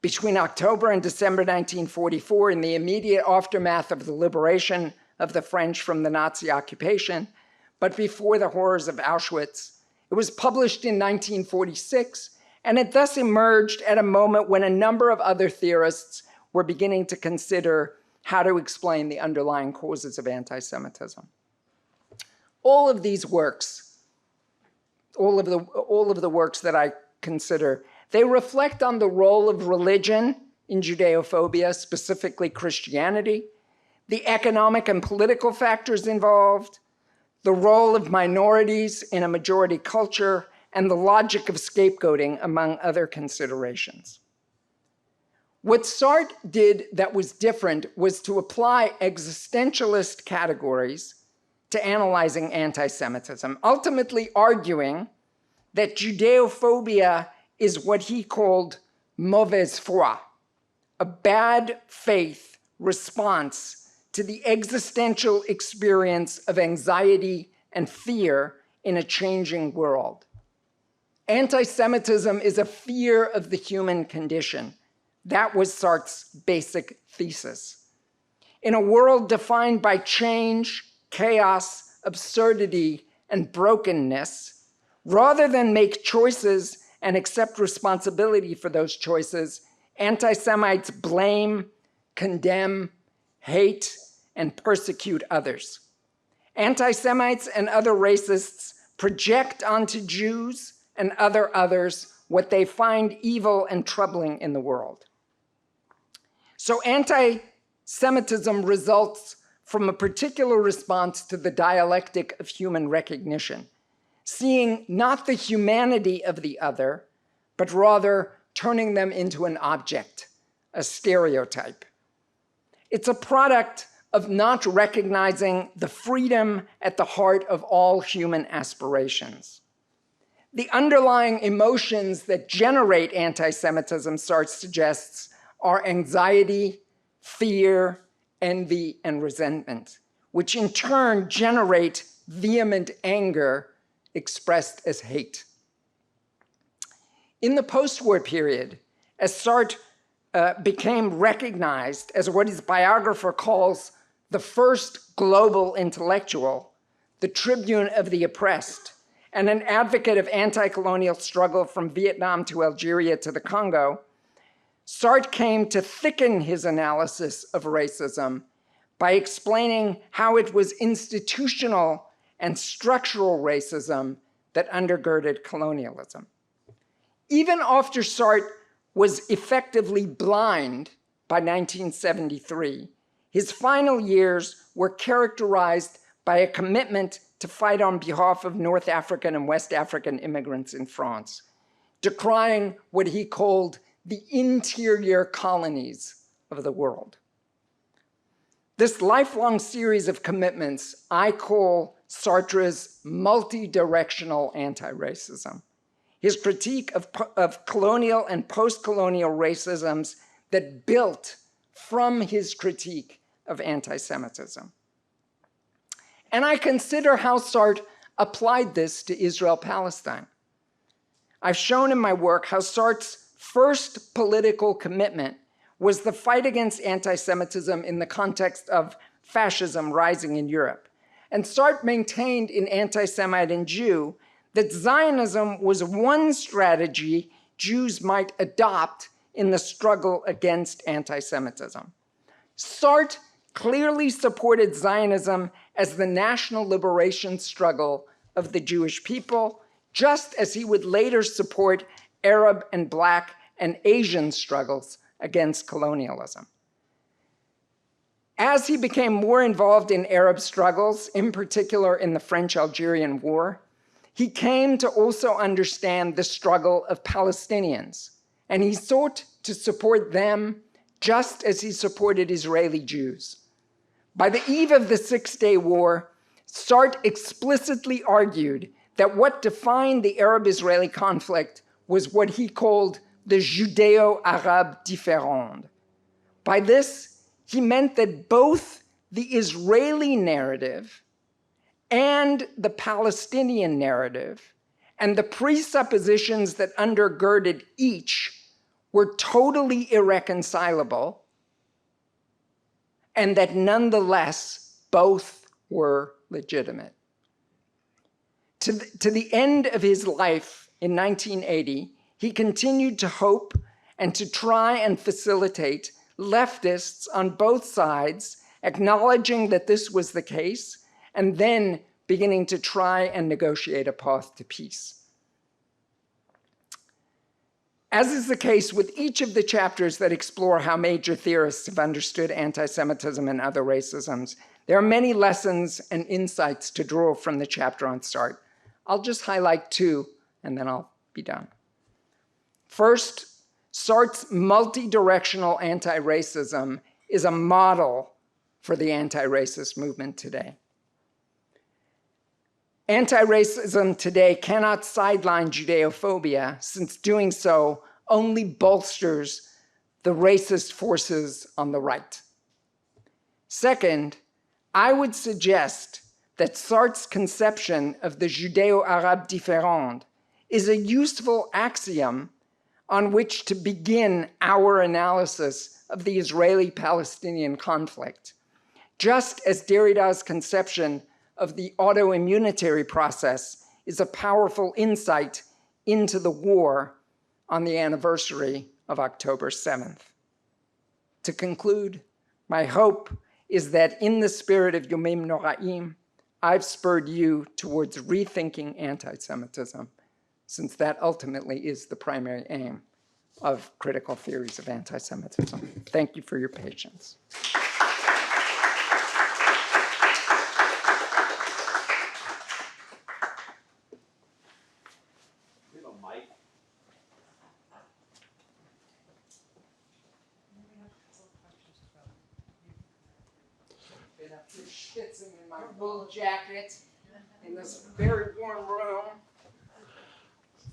between October and December 1944 in the immediate aftermath of the liberation of the French from the Nazi occupation, but before the horrors of Auschwitz. It was published in 1946, and it thus emerged at a moment when a number of other theorists were beginning to consider how to explain the underlying causes of anti-Semitism. All of these works, all of the works that I consider, they reflect on the role of religion in Judeophobia, specifically Christianity, the economic and political factors involved, the role of minorities in a majority culture, and the logic of scapegoating, among other considerations. What Sartre did that was different was to apply existentialist categories to analyzing anti-Semitism, ultimately arguing that Judeophobia is what he called mauvaise foi, a bad faith response to the existential experience of anxiety and fear in a changing world. Anti-Semitism is a fear of the human condition. That was Sartre's basic thesis. In a world defined by change, chaos, absurdity, and brokenness, rather than make choices and accept responsibility for those choices, anti-Semites blame, condemn, hate, and persecute others. Anti-Semites and other racists project onto Jews and others what they find evil and troubling in the world. So anti-Semitism results from a particular response to the dialectic of human recognition, seeing not the humanity of the other, but rather turning them into an object, a stereotype. It's a product of not recognizing the freedom at the heart of all human aspirations. The underlying emotions that generate anti-Semitism, Sartre suggests, are anxiety, fear, envy, and resentment, which in turn generate vehement anger expressed as hate. In the post-war period, as Sartre became recognized as what his biographer calls the first global intellectual, the tribune of the oppressed, and an advocate of anti-colonial struggle from Vietnam to Algeria to the Congo, Sartre came to thicken his analysis of racism by explaining how it was institutional and structural racism that undergirded colonialism. Even after Sartre was effectively blind by 1973, his final years were characterized by a commitment to fight on behalf of North African and West African immigrants in France, decrying what he called the interior colonies of the world. This lifelong series of commitments I call Sartre's multi-directional anti-racism, his critique of colonial and post-colonial racisms that built from his critique of anti-Semitism. And I consider how Sartre applied this to Israel-Palestine. I've shown in my work how Sartre's first political commitment was the fight against anti-Semitism in the context of fascism rising in Europe. And Sartre maintained in Anti-Semite and Jew that Zionism was one strategy Jews might adopt in the struggle against anti-Semitism. Sartre clearly supported Zionism as the national liberation struggle of the Jewish people just as he would later support Arab and Black and Asian struggles against colonialism. As he became more involved in Arab struggles, in particular in the French-Algerian War, he came to also understand the struggle of Palestinians, and he sought to support them just as he supported Israeli Jews. By the eve of the Six-Day War, Sartre explicitly argued that what defined the Arab-Israeli conflict was what he called the Judeo-Arab différende. By this, he meant that both the Israeli narrative and the Palestinian narrative and the presuppositions that undergirded each were totally irreconcilable, and that nonetheless both were legitimate. To the end of his life in 1980, he continued to hope and to try and facilitate leftists on both sides acknowledging that this was the case, and then beginning to try and negotiate a path to peace. As is the case with each of the chapters that explore how major theorists have understood anti-Semitism and other racisms, there are many lessons and insights to draw from the chapter on Sartre. I'll just highlight two, and then I'll be done. First, Sartre's multi-directional anti-racism is a model for the anti-racist movement today. Anti-racism today cannot sideline Judeophobia, since doing so only bolsters the racist forces on the right. Second, I would suggest that Sartre's conception of the Judeo-Arab différende is a useful axiom on which to begin our analysis of the Israeli-Palestinian conflict, just as Derrida's conception of the autoimmunitary process is a powerful insight into the war on the anniversary of October 7th. To conclude, my hope is that in the spirit of Yomim Noraim, I've spurred you towards rethinking anti-Semitism, since that ultimately is the primary aim of critical theories of anti-Semitism. Thank you for your patience. Schwitzing in my wool jacket in this very warm room.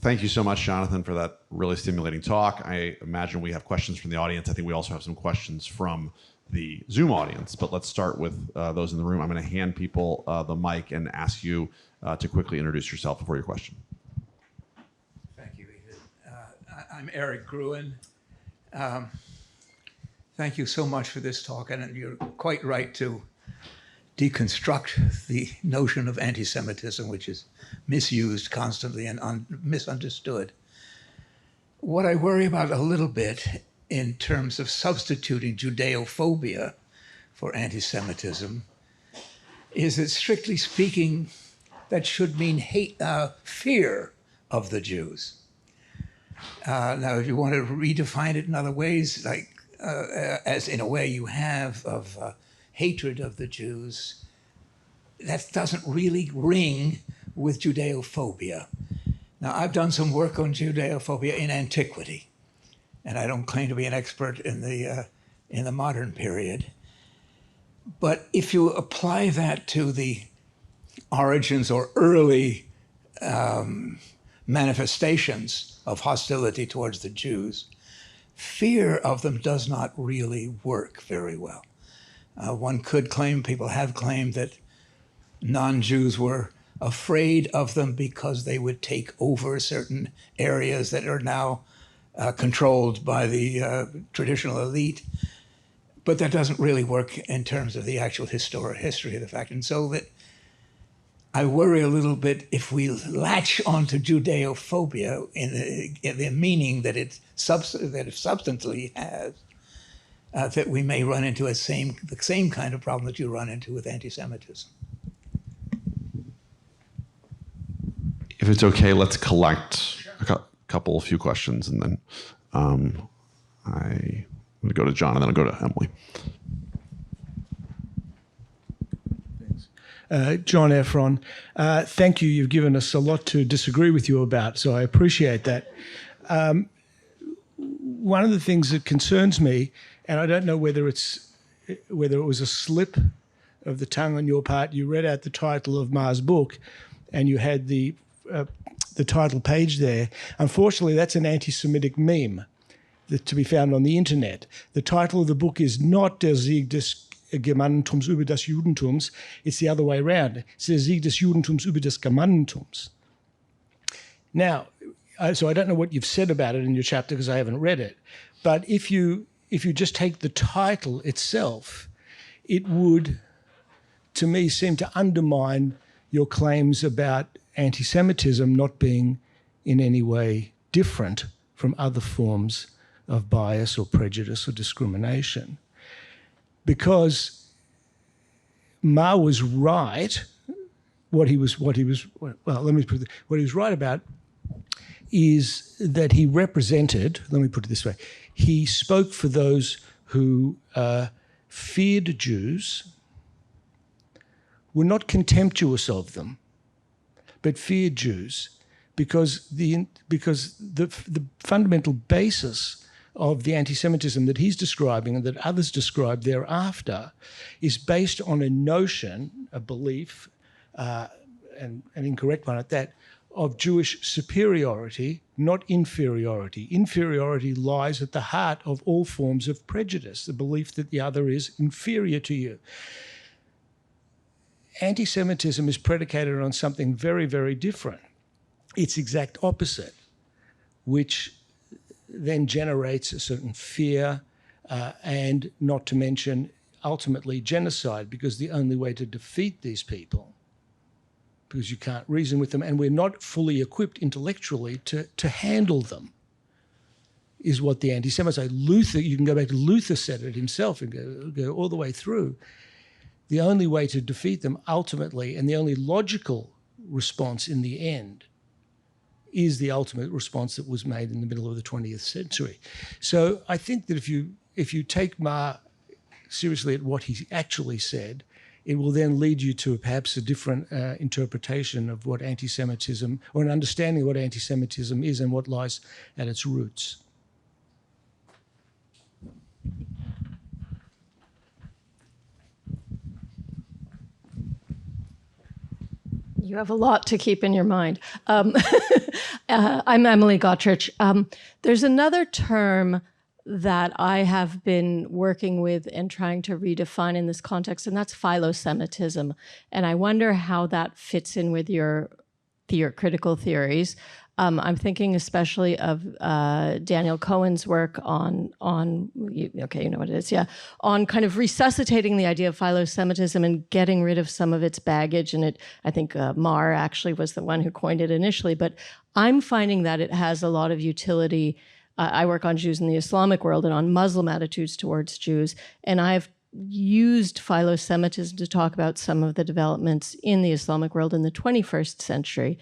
Thank you so much, Jonathan, for that really stimulating talk. I imagine we have questions from the audience. I think we also have some questions from the Zoom audience, but let's start with those in the room. I'm going to hand people the mic and ask you to quickly introduce yourself before your question. Thank you, Ethan. I'm Eric Gruen. Thank you so much for this talk, and you're quite right to deconstruct the notion of anti-Semitism, which is misused constantly and misunderstood. What I worry about a little bit in terms of substituting Judeophobia for anti-Semitism is that, strictly speaking, that should mean fear of the Jews. Now, if you want to redefine it in other ways, like as in a way you have of hatred of the Jews, that doesn't really ring with Judeophobia. Now, I've done some work on Judeophobia in antiquity, and I don't claim to be an expert in the modern period. But if you apply that to the origins or early manifestations of hostility towards the Jews, fear of them does not really work very well. One could claim, people have claimed, that non-Jews were afraid of them because they would take over certain areas that are now controlled by the traditional elite. But that doesn't really work in terms of the actual history of the fact. And so that I worry a little bit if we latch onto Judeophobia in the meaning that it substantially has, that we may run into the same kind of problem that you run into with anti-Semitism. If if it's okay, let's collect a few questions, and then I'm going to go to John, and then I'll go to Emily. John Efron, thank you. You've given us a lot to disagree with you about, so I appreciate that. One of the things that concerns me, and I don't know whether it was a slip of the tongue on your part, you read out the title of Ma's book, and you had the title page there. Unfortunately, that's an anti-Semitic meme to be found on the internet. The title of the book is not Der Sieg des Germanentums über das Judentums. It's the other way around. It's Der Sieg des Judentums über das Germanentums. Now, so I don't know what you've said about it in your chapter because I haven't read it, but if you just take the title itself, it would, to me, seem to undermine your claims about anti-Semitism not being in any way different from other forms of bias or prejudice or discrimination. Because Ma was right, what he was right about is that he represented, let me put it this way, he spoke for those who feared Jews, were not contemptuous of them, but feared Jews, because the fundamental basis of the anti-Semitism that he's describing and that others describe thereafter is based on a notion, a belief, and an incorrect one at that, of Jewish superiority, not inferiority. Inferiority lies at the heart of all forms of prejudice, the belief that the other is inferior to you. Anti-Semitism is predicated on something very, very different. Its exact opposite, which then generates a certain fear and, not to mention, ultimately genocide, because the only way to defeat these people, because you can't reason with them, and we're not fully equipped intellectually to handle them, is what the anti-Semites say. Luther, you can go back to Luther said it himself and go all the way through. The only way to defeat them ultimately, and the only logical response in the end, is the ultimate response that was made in the middle of the 20th century. So I think that if you take Ma seriously at what he actually said, it will then lead you to perhaps a different interpretation of what anti-Semitism, or an understanding of what anti-Semitism is and what lies at its roots. You have a lot to keep in your mind. I'm Emily Gottrich. There's another term that I have been working with and trying to redefine in this context, and that's philo-Semitism. And I wonder how that fits in with your critical theories. I'm thinking especially of Daniel Cohen's work on you know what it is, yeah, on kind of resuscitating the idea of philo-Semitism and getting rid of some of its baggage. And I think Marr actually was the one who coined it initially, but I'm finding that it has a lot of utility. I work on Jews in the Islamic world and on Muslim attitudes towards Jews, and I've used philo-Semitism to talk about some of the developments in the Islamic world in the 21st century.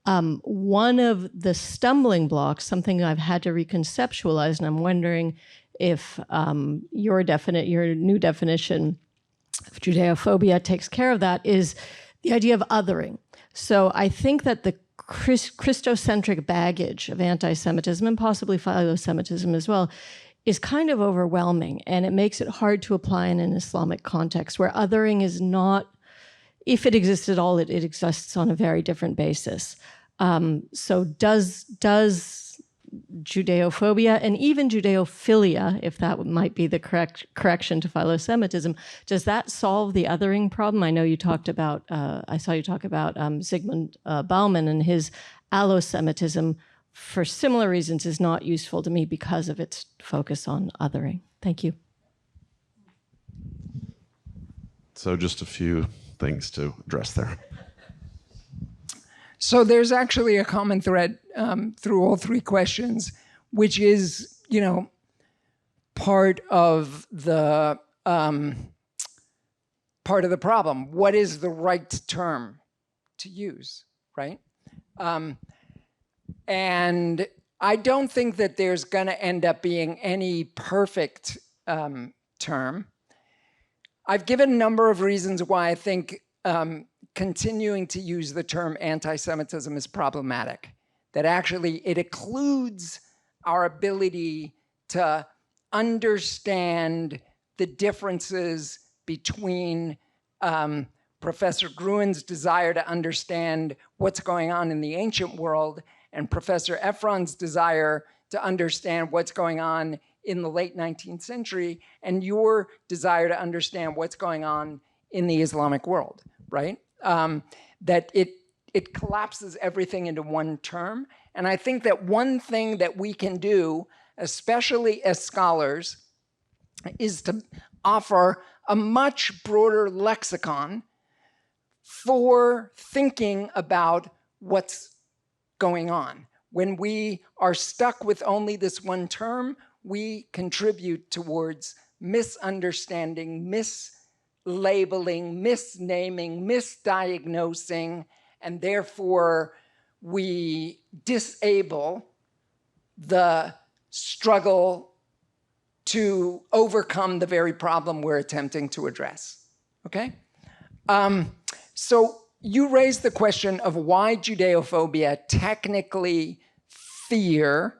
One of the stumbling blocks, something I've had to reconceptualize, and I'm wondering if your new definition of Judeophobia takes care of that, is the idea of othering. So I think that the Christocentric baggage of anti-Semitism, and possibly philo-Semitism as well, is kind of overwhelming, and it makes it hard to apply in an Islamic context where othering is not, if it exists at all, it exists on a very different basis. So does Judeophobia and even Judeophilia, if that might be the correction to philo-Semitism, does that solve the othering problem? I know you talked about, I saw you talk about Zygmunt Bauman and his allo-Semitism, for similar reasons, is not useful to me because of its focus on othering. Thank you. So just a few things to address there. So there's actually a common thread through all three questions, which is, part of the problem. What is the right term to use, right? And I don't think that there's going to end up being any perfect term. I've given a number of reasons why I think continuing to use the term anti-Semitism is problematic, that actually it occludes our ability to understand the differences between Professor Gruen's desire to understand what's going on in the ancient world and Professor Efron's desire to understand what's going on in the late 19th century and your desire to understand what's going on in the Islamic world, right? That it collapses everything into one term. And I think that one thing that we can do, especially as scholars, is to offer a much broader lexicon for thinking about what's going on. When we are stuck with only this one term, we contribute towards misunderstanding, mislabeling, misnaming, misdiagnosing, and therefore we disable the struggle to overcome the very problem we're attempting to address, okay? So you raised the question of why Judeophobia, technically fear,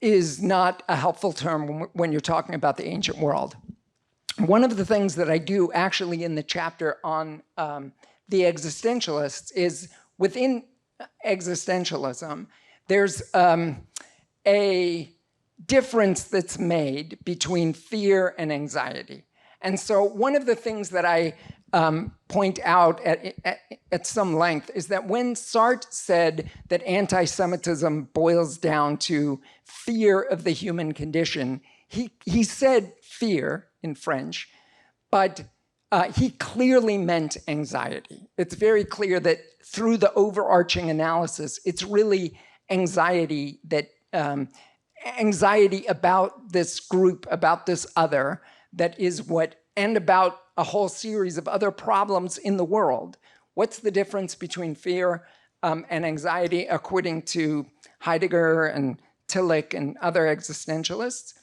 is not a helpful term when you're talking about the ancient world. One of the things that I do actually in the chapter on the existentialists is within existentialism, there's a difference that's made between fear and anxiety. And so one of the things that I point out at some length is that when Sartre said that anti-Semitism boils down to fear of the human condition, he said fear in French, but he clearly meant anxiety. It's very clear that through the overarching analysis, it's really anxiety that anxiety about this group, about this other, that is what, and about a whole series of other problems in the world. What's the difference between fear and anxiety, according to Heidegger and Tillich and other existentialists?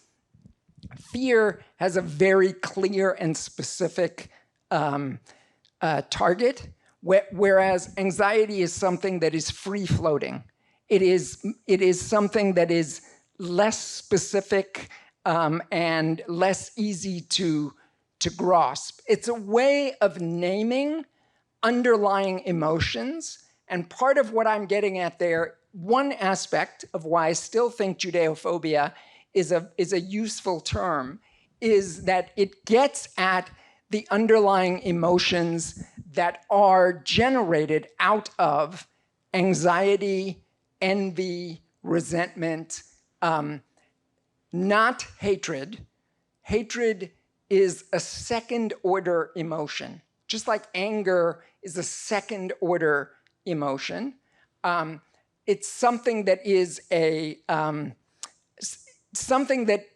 Fear has a very clear and specific target, whereas anxiety is something that is free-floating. It is something that is less specific and less easy to grasp. It's a way of naming underlying emotions. And part of what I'm getting at there, one aspect of why I still think Judeophobia is a useful term, is that it gets at the underlying emotions that are generated out of anxiety, envy, resentment, not hatred. Hatred is a second order emotion, just like anger is a second order emotion. It's something that is something that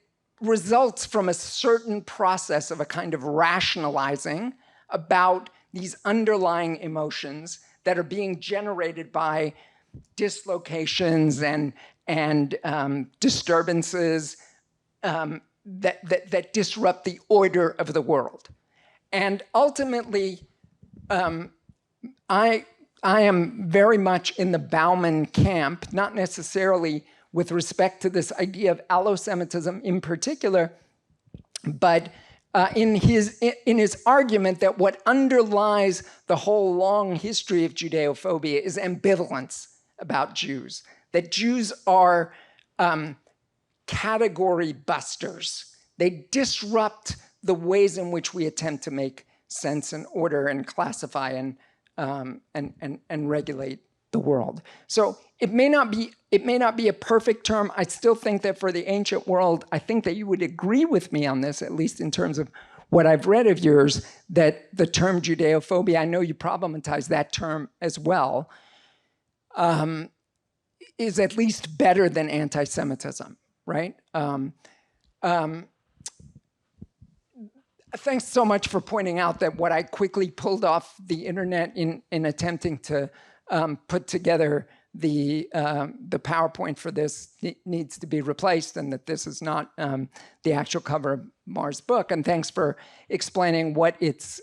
results from a certain process of a kind of rationalizing about these underlying emotions that are being generated by dislocations and disturbances that disrupt the order of the world. And ultimately, I am very much in the Bauman camp, not necessarily with respect to this idea of allo-Semitism in particular, but in his argument that what underlies the whole long history of Judeophobia is ambivalence about Jews, that Jews are category busters. They disrupt the ways in which we attempt to make sense and order and classify and regulate the world. So it may not be a perfect term. I still think that for the ancient world, I think that you would agree with me on this, at least in terms of what I've read of yours, that the term Judeophobia, I know you problematize that term as well, is at least better than anti-Semitism, right? Thanks so much for pointing out that what I quickly pulled off the internet in attempting to put together the PowerPoint for this needs to be replaced, and that this is not the actual cover of Mar's book. And thanks for explaining what it's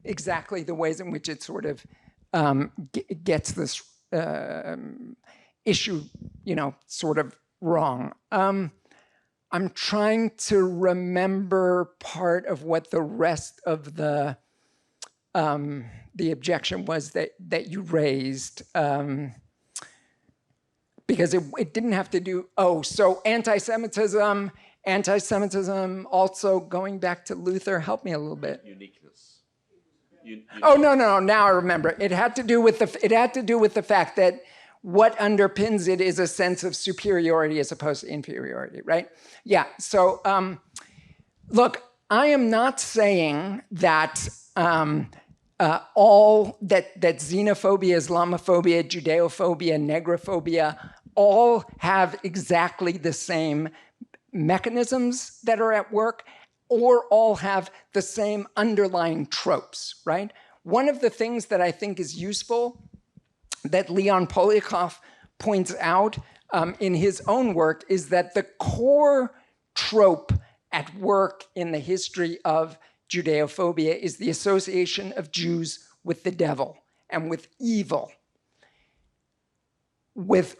exactly the ways in which it sort of gets this issue, sort of wrong. I'm trying to remember part of what the rest of the objection was that you raised, because it didn't have to do, so anti-Semitism also going back to Luther, help me a little bit. Uniqueness. No, now I remember. It had to do with the fact that what underpins it is a sense of superiority as opposed to inferiority, right? Yeah, so look, I am not saying that all that xenophobia, Islamophobia, Judeophobia, Negrophobia all have exactly the same mechanisms that are at work, or all have the same underlying tropes, right? One of the things that I think is useful that Leon Poliakov points out in his own work is that the core trope at work in the history of Judeophobia is the association of Jews with the devil and with evil. With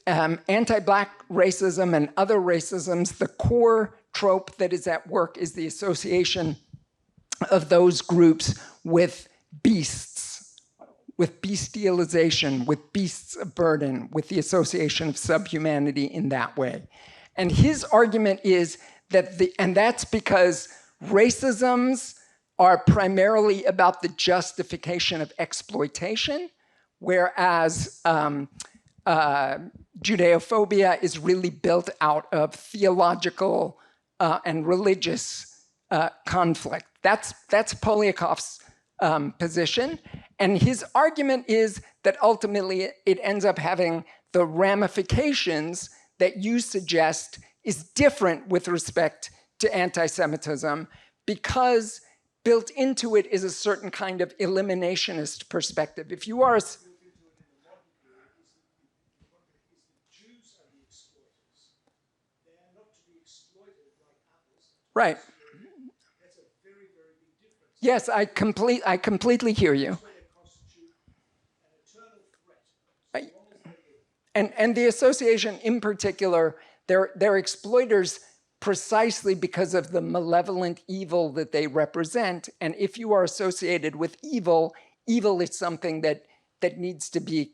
anti-Black racism and other racisms, the core trope that is at work is the association of those groups with beasts, with bestialization, with beasts of burden, with the association of subhumanity in that way. And his argument is that and that's because racisms are primarily about the justification of exploitation, whereas Judeophobia is really built out of theological and religious conflict. That's Polyakov's position. And his argument is that ultimately it ends up having the ramifications that you suggest is different with respect to anti-Semitism, because built into it is a certain kind of eliminationist perspective. If you are right. That's a very, very big difference. Yes, I completely hear you. And the association in particular, they're exploiters precisely because of the malevolent evil that they represent. And if you are associated with evil, evil is something that needs to be,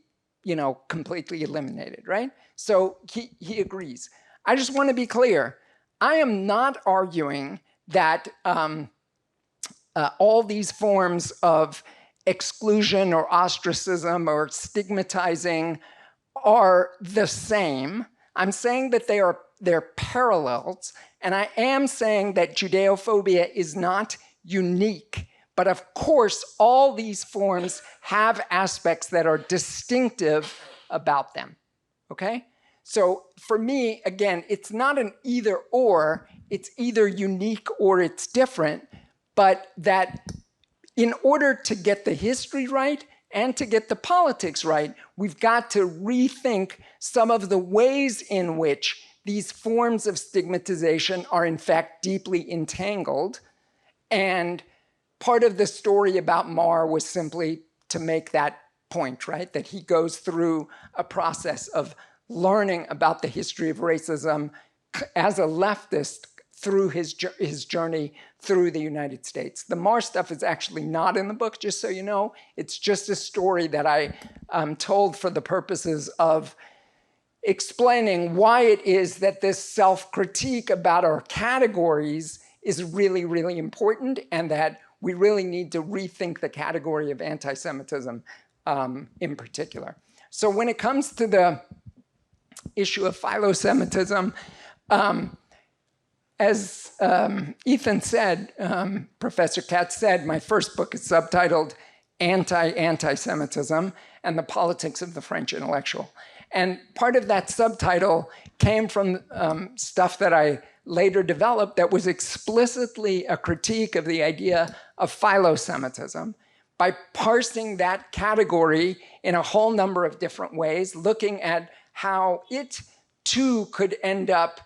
completely eliminated, right? So he agrees. I just want to be clear. I am not arguing that all these forms of exclusion or ostracism or stigmatizing are the same. I'm saying that they're parallels, and I am saying that Judeophobia is not unique. But of course, all these forms have aspects that are distinctive about them, okay? So for me, again, it's not an either or, it's either unique or it's different, but that in order to get the history right and to get the politics right, we've got to rethink some of the ways in which these forms of stigmatization are in fact deeply entangled. And part of the story about Mar was simply to make that point, right? That he goes through a process of learning about the history of racism as a leftist through his journey through the United States. The Mar stuff is actually not in the book, just so you know. It's just a story that I told for the purposes of explaining why it is that this self-critique about our categories is really, really important, and that we really need to rethink the category of anti-Semitism in particular. So when it comes to the issue of philo-Semitism, as Ethan said, Professor Katz said, my first book is subtitled Anti-Semitism and the Politics of the French Intellectual. And part of that subtitle came from stuff that I later developed that was explicitly a critique of the idea of philo-Semitism. by parsing that category in a whole number of different ways, looking at how it too could end up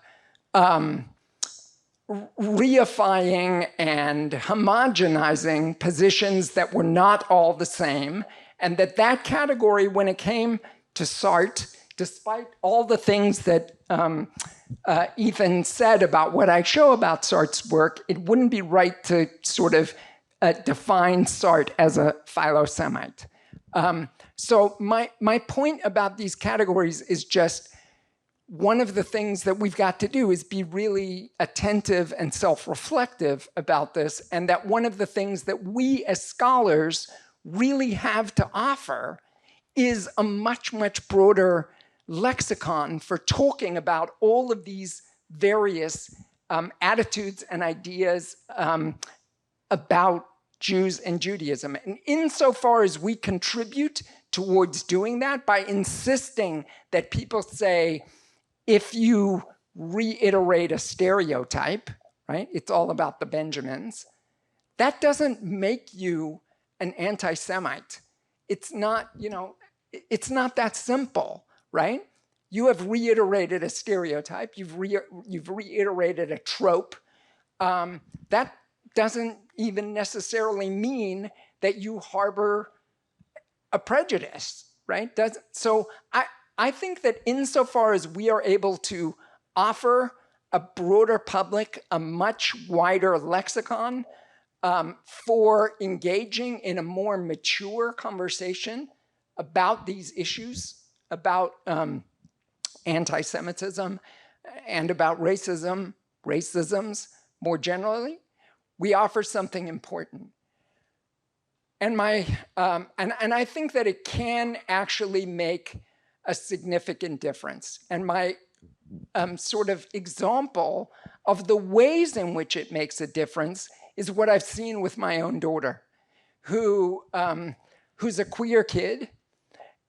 reifying and homogenizing positions that were not all the same, and that category, when it came to Sartre, despite all the things that Ethan said about what I show about Sartre's work, it wouldn't be right to sort of define Sartre as a philo-Semite. So my point about these categories is just one of the things that we've got to do is be really attentive and self-reflective about this, and that one of the things that we as scholars really have to offer is a much, much broader lexicon for talking about all of these various attitudes and ideas about Jews and Judaism. And insofar as we contribute towards doing that by insisting that people say, if you reiterate a stereotype, right, it's all about the Benjamins, that doesn't make you an anti-Semite. It's not, it's not that simple, right? You have reiterated a stereotype, you've reiterated a trope. That doesn't even necessarily mean that you harbor a prejudice, right? So I think that insofar as we are able to offer a broader public a much wider lexicon for engaging in a more mature conversation about these issues, about anti-Semitism and about racisms more generally, we offer something important. And I think that it can actually make a significant difference. And my sort of example of the ways in which it makes a difference is what I've seen with my own daughter, who's a queer kid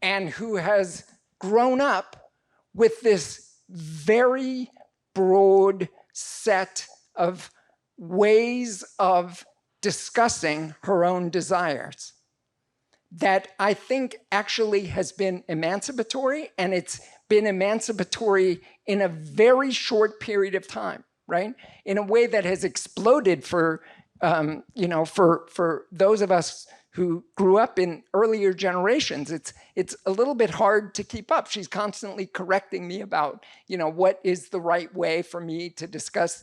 and who has grown up with this very broad set of ways of discussing her own desires that I think actually has been emancipatory, and it's been emancipatory in a very short period of time, right? In a way that has exploded for those of us who grew up in earlier generations. It's a little bit hard to keep up. She's constantly correcting me about, what is the right way for me to discuss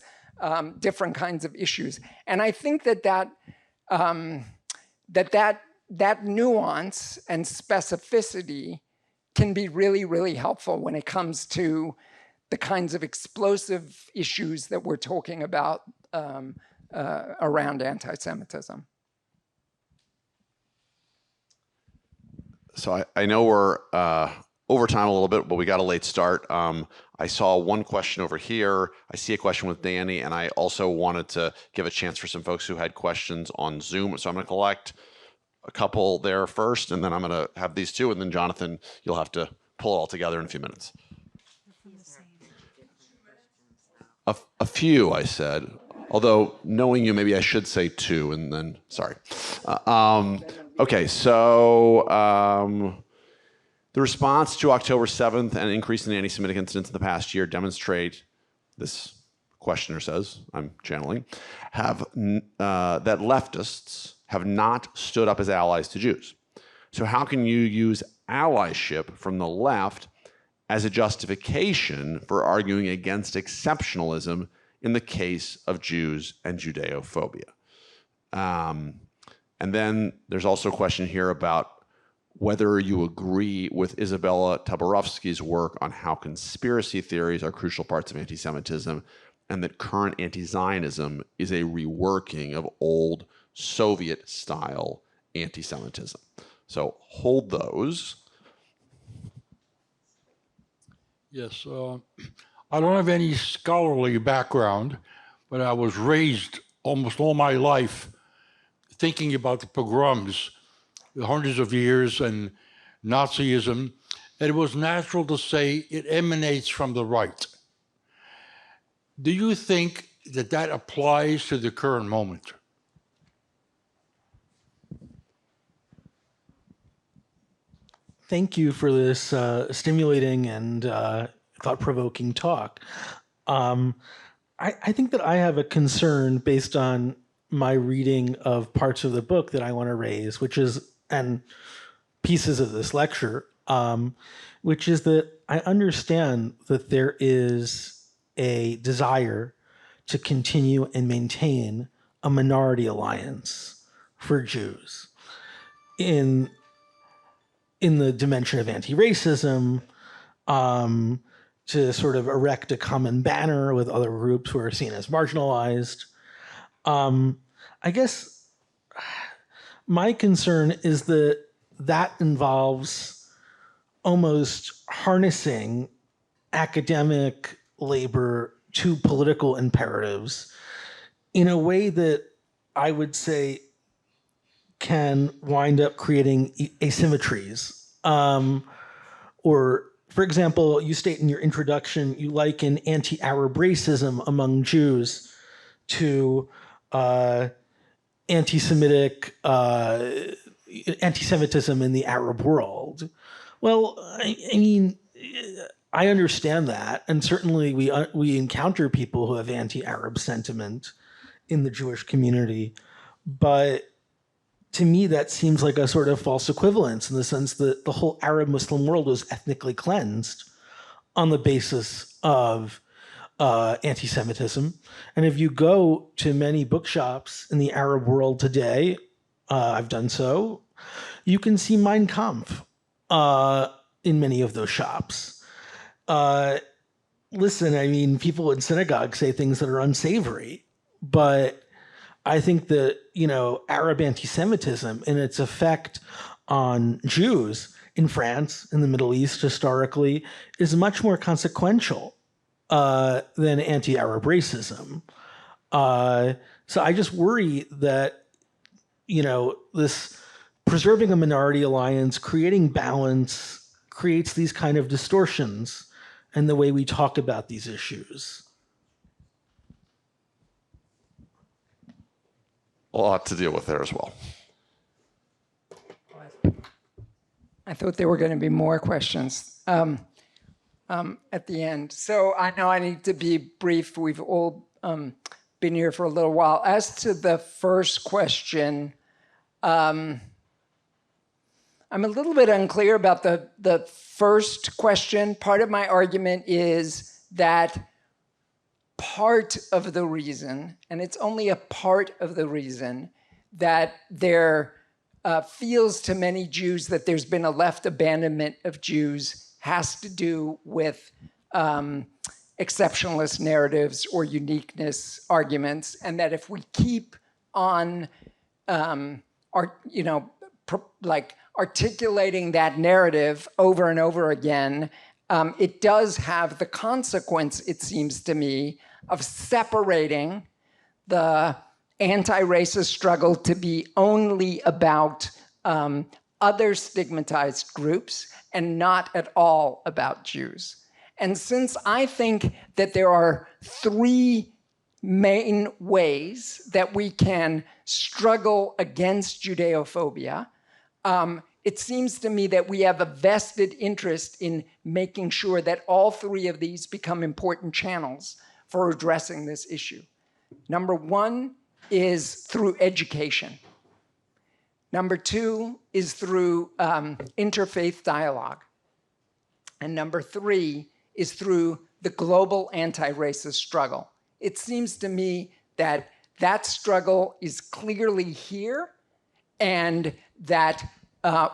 different kinds of issues. And I think that nuance and specificity can be really, really helpful when it comes to the kinds of explosive issues that we're talking about around anti-Semitism. So I know we're over time a little bit, but we got a late start. I saw one question over here. I see a question with Danny, and I also wanted to give a chance for some folks who had questions on Zoom. So I'm going to collect a couple there first, and then I'm going to have these two, and then Jonathan, you'll have to pull it all together in a few minutes. A few, I said. Although, knowing you, maybe I should say two, and then, sorry. Okay, so the response to October 7th and an increase in anti-Semitic incidents in the past year demonstrate, this questioner says, I'm channeling, that leftists have not stood up as allies to Jews. So how can you use allyship from the left as a justification for arguing against exceptionalism in the case of Jews and Judeophobia? And then there's also a question here about whether you agree with Isabella Tabarovsky's work on how conspiracy theories are crucial parts of anti-Semitism, and that current anti-Zionism is a reworking of old Soviet-style anti-Semitism. So hold those. Yes, I don't have any scholarly background, but I was raised almost all my life thinking about the pogroms, the hundreds of years, and Nazism, and it was natural to say it emanates from the right. Do you think that that applies to the current moment? Thank you for this stimulating and thought-provoking talk. I think that I have a concern based on my reading of parts of the book that I want to raise, and pieces of this lecture, which is that I understand that there is a desire to continue and maintain a minority alliance for Jews in the dimension of anti-racism, to sort of erect a common banner with other groups who are seen as marginalized. I guess my concern is that involves almost harnessing academic labor to political imperatives in a way that I would say can wind up creating asymmetries. Or, for example, you state in your introduction, you liken anti-Arab racism among Jews to anti-Semitic anti-Semitism in the Arab world. Well, I mean, I understand that, and certainly we encounter people who have anti-Arab sentiment in the Jewish community, but to me that seems like a sort of false equivalence in the sense that the whole Arab Muslim world was ethnically cleansed on the basis of anti-Semitism. And if you go to many bookshops in the Arab world today, I've done so, you can see Mein Kampf in many of those shops. Listen, I mean, people in synagogues say things that are unsavory, but I think that, Arab anti-Semitism and its effect on Jews in France, in the Middle East, historically, is much more consequential than anti-Arab racism. So I just worry that, this preserving a minority alliance, creating balance, creates these kind of distortions in the way we talk about these issues. A lot to deal with there as well. I thought there were going to be more questions at the end. So I know I need to be brief. We've all been here for a little while. As to the first question, I'm a little bit unclear about the first question. Part of my argument is that part of the reason, and it's only a part of the reason, that there feels to many Jews that there's been a left abandonment of Jews has to do with exceptionalist narratives or uniqueness arguments, and that if we keep on articulating that narrative over and over again, it does have the consequence, it seems to me, of separating the anti-racist struggle to be only about other stigmatized groups and not at all about Jews. And since I think that there are three main ways that we can struggle against Judeophobia, it seems to me that we have a vested interest in making sure that all three of these become important channels for addressing this issue. Number one is through education. Number two is through interfaith dialogue. And number three is through the global anti-racist struggle. It seems to me that that struggle is clearly here, and that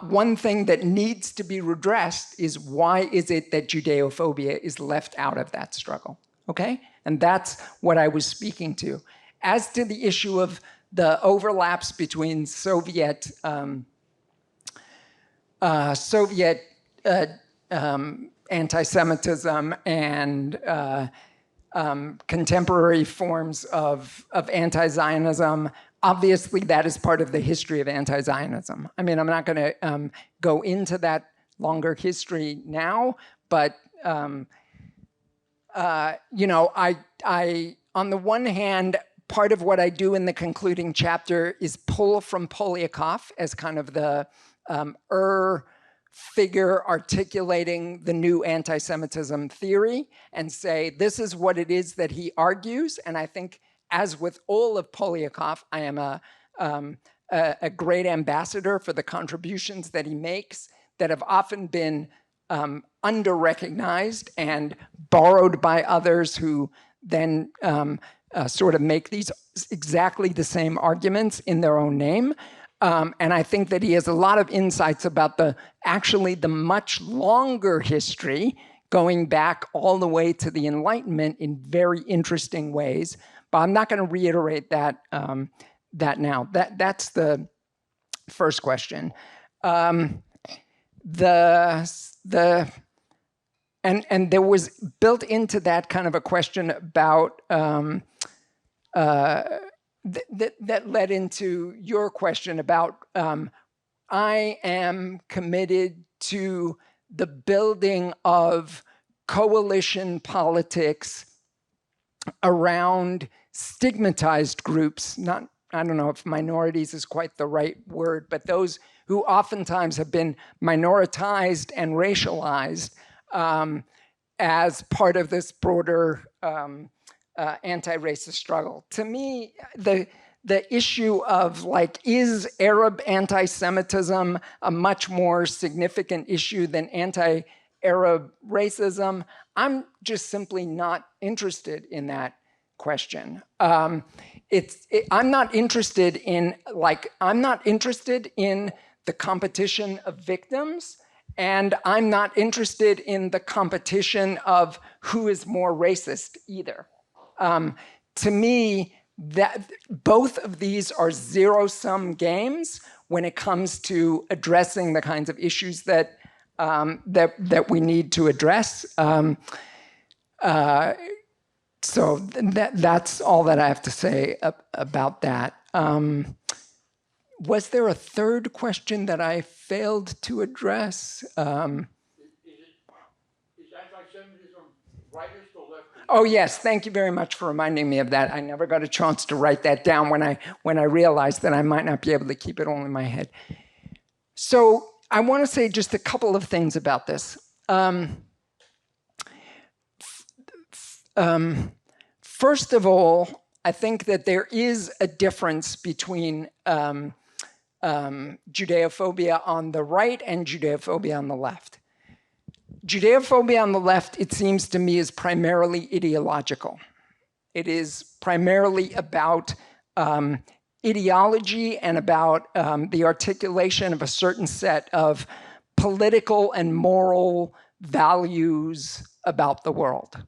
one thing that needs to be redressed is why is it that Judeophobia is left out of that struggle, okay? And that's what I was speaking to. As to the issue of the overlaps between Soviet anti-Semitism and contemporary forms of anti-Zionism, obviously that is part of the history of anti-Zionism. I mean, I'm not going to go into that longer history now, but I on the one hand, part of what I do in the concluding chapter is pull from Polyakov as kind of the figure articulating the new anti-Semitism theory and say, this is what it is that he argues. And I think, as with all of Polyakov, I am a great ambassador for the contributions that he makes that have often been under-recognized and borrowed by others who then sort of make these exactly the same arguments in their own name. And I think that he has a lot of insights about actually the much longer history going back all the way to the Enlightenment in very interesting ways. But I'm not going to reiterate that now. That's the first question. And there was built into that kind of a question about that led into your question about I am committed to the building of coalition politics around stigmatized groups, I don't know if minorities is quite the right word, but those who oftentimes have been minoritized and racialized as part of this broader anti-racist struggle. To me, the issue of is Arab anti-Semitism a much more significant issue than anti-Arab racism? I'm just simply not interested in that question. I'm not interested in the competition of victims, and I'm not interested in the competition of who is more racist either. To me, that both of these are zero-sum games when it comes to addressing the kinds of issues that we need to address. So that's all that I have to say about that. Was there a third question that I failed to address? Is anti-Semitism rightist or leftist? Oh yes, thank you very much for reminding me of that. I never got a chance to write that down when I realized that I might not be able to keep it all in my head. So I want to say just a couple of things about this. First of all, I think that there is a difference between Judeophobia on the right and Judeophobia on the left. Judeophobia on the left, it seems to me, is primarily ideological. It is primarily about ideology and about the articulation of a certain set of political and moral values about the world.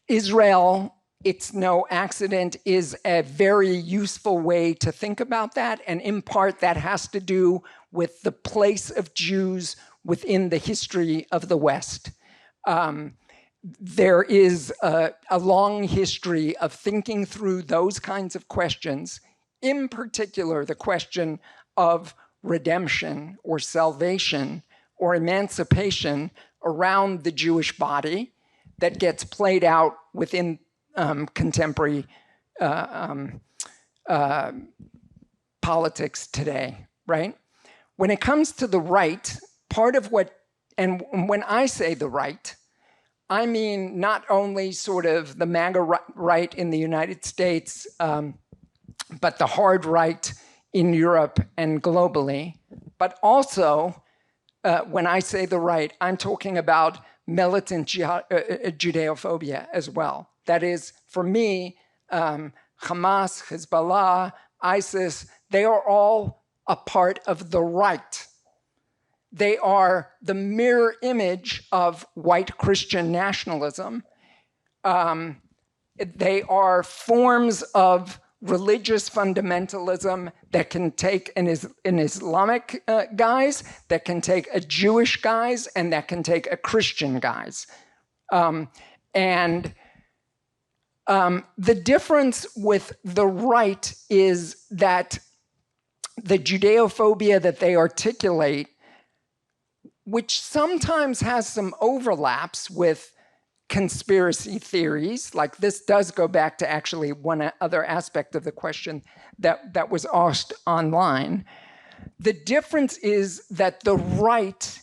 Israel, it's no accident, is a very useful way to think about that, and in part that has to do with the place of Jews within the history of the West. There is a long history of thinking through those kinds of questions, in particular the question of redemption or salvation or emancipation around the Jewish body that gets played out within contemporary politics today, right? When it comes to the right, part of what, and when I say the right, I mean not only sort of the MAGA right in the United States, but the hard right in Europe and globally, but also when I say the right, I'm talking about militant Judeophobia as well. That is, for me, Hamas, Hezbollah, ISIS, they are all a part of the right. They are the mirror image of white Christian nationalism. They are forms of religious fundamentalism that can take an Islamic guise, that can take a Jewish guise, and that can take a Christian guise. The difference with the right is that the Judeophobia that they articulate, which sometimes has some overlaps with conspiracy theories, like this does go back to actually one other aspect of the question that was asked online. The difference is that the right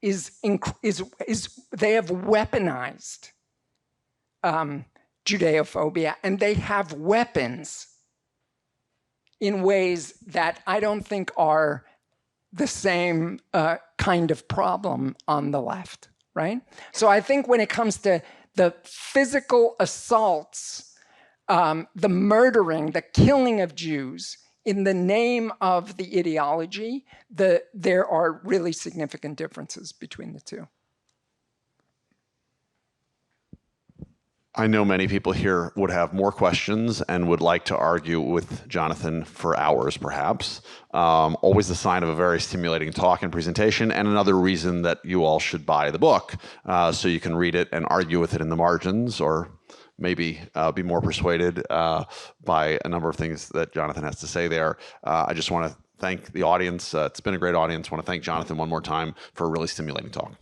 is they have weaponized Judeophobia, and they have weapons in ways that I don't think are the same kind of problem on the left, right? So I think when it comes to the physical assaults, the murdering, the killing of Jews in the name of the ideology, there are really significant differences between the two. I know many people here would have more questions and would like to argue with Jonathan for hours, perhaps. Always the sign of a very stimulating talk and presentation, and another reason that you all should buy the book, so you can read it and argue with it in the margins, or maybe be more persuaded by a number of things that Jonathan has to say there. I just want to thank the audience. It's been a great audience. I want to thank Jonathan one more time for a really stimulating talk.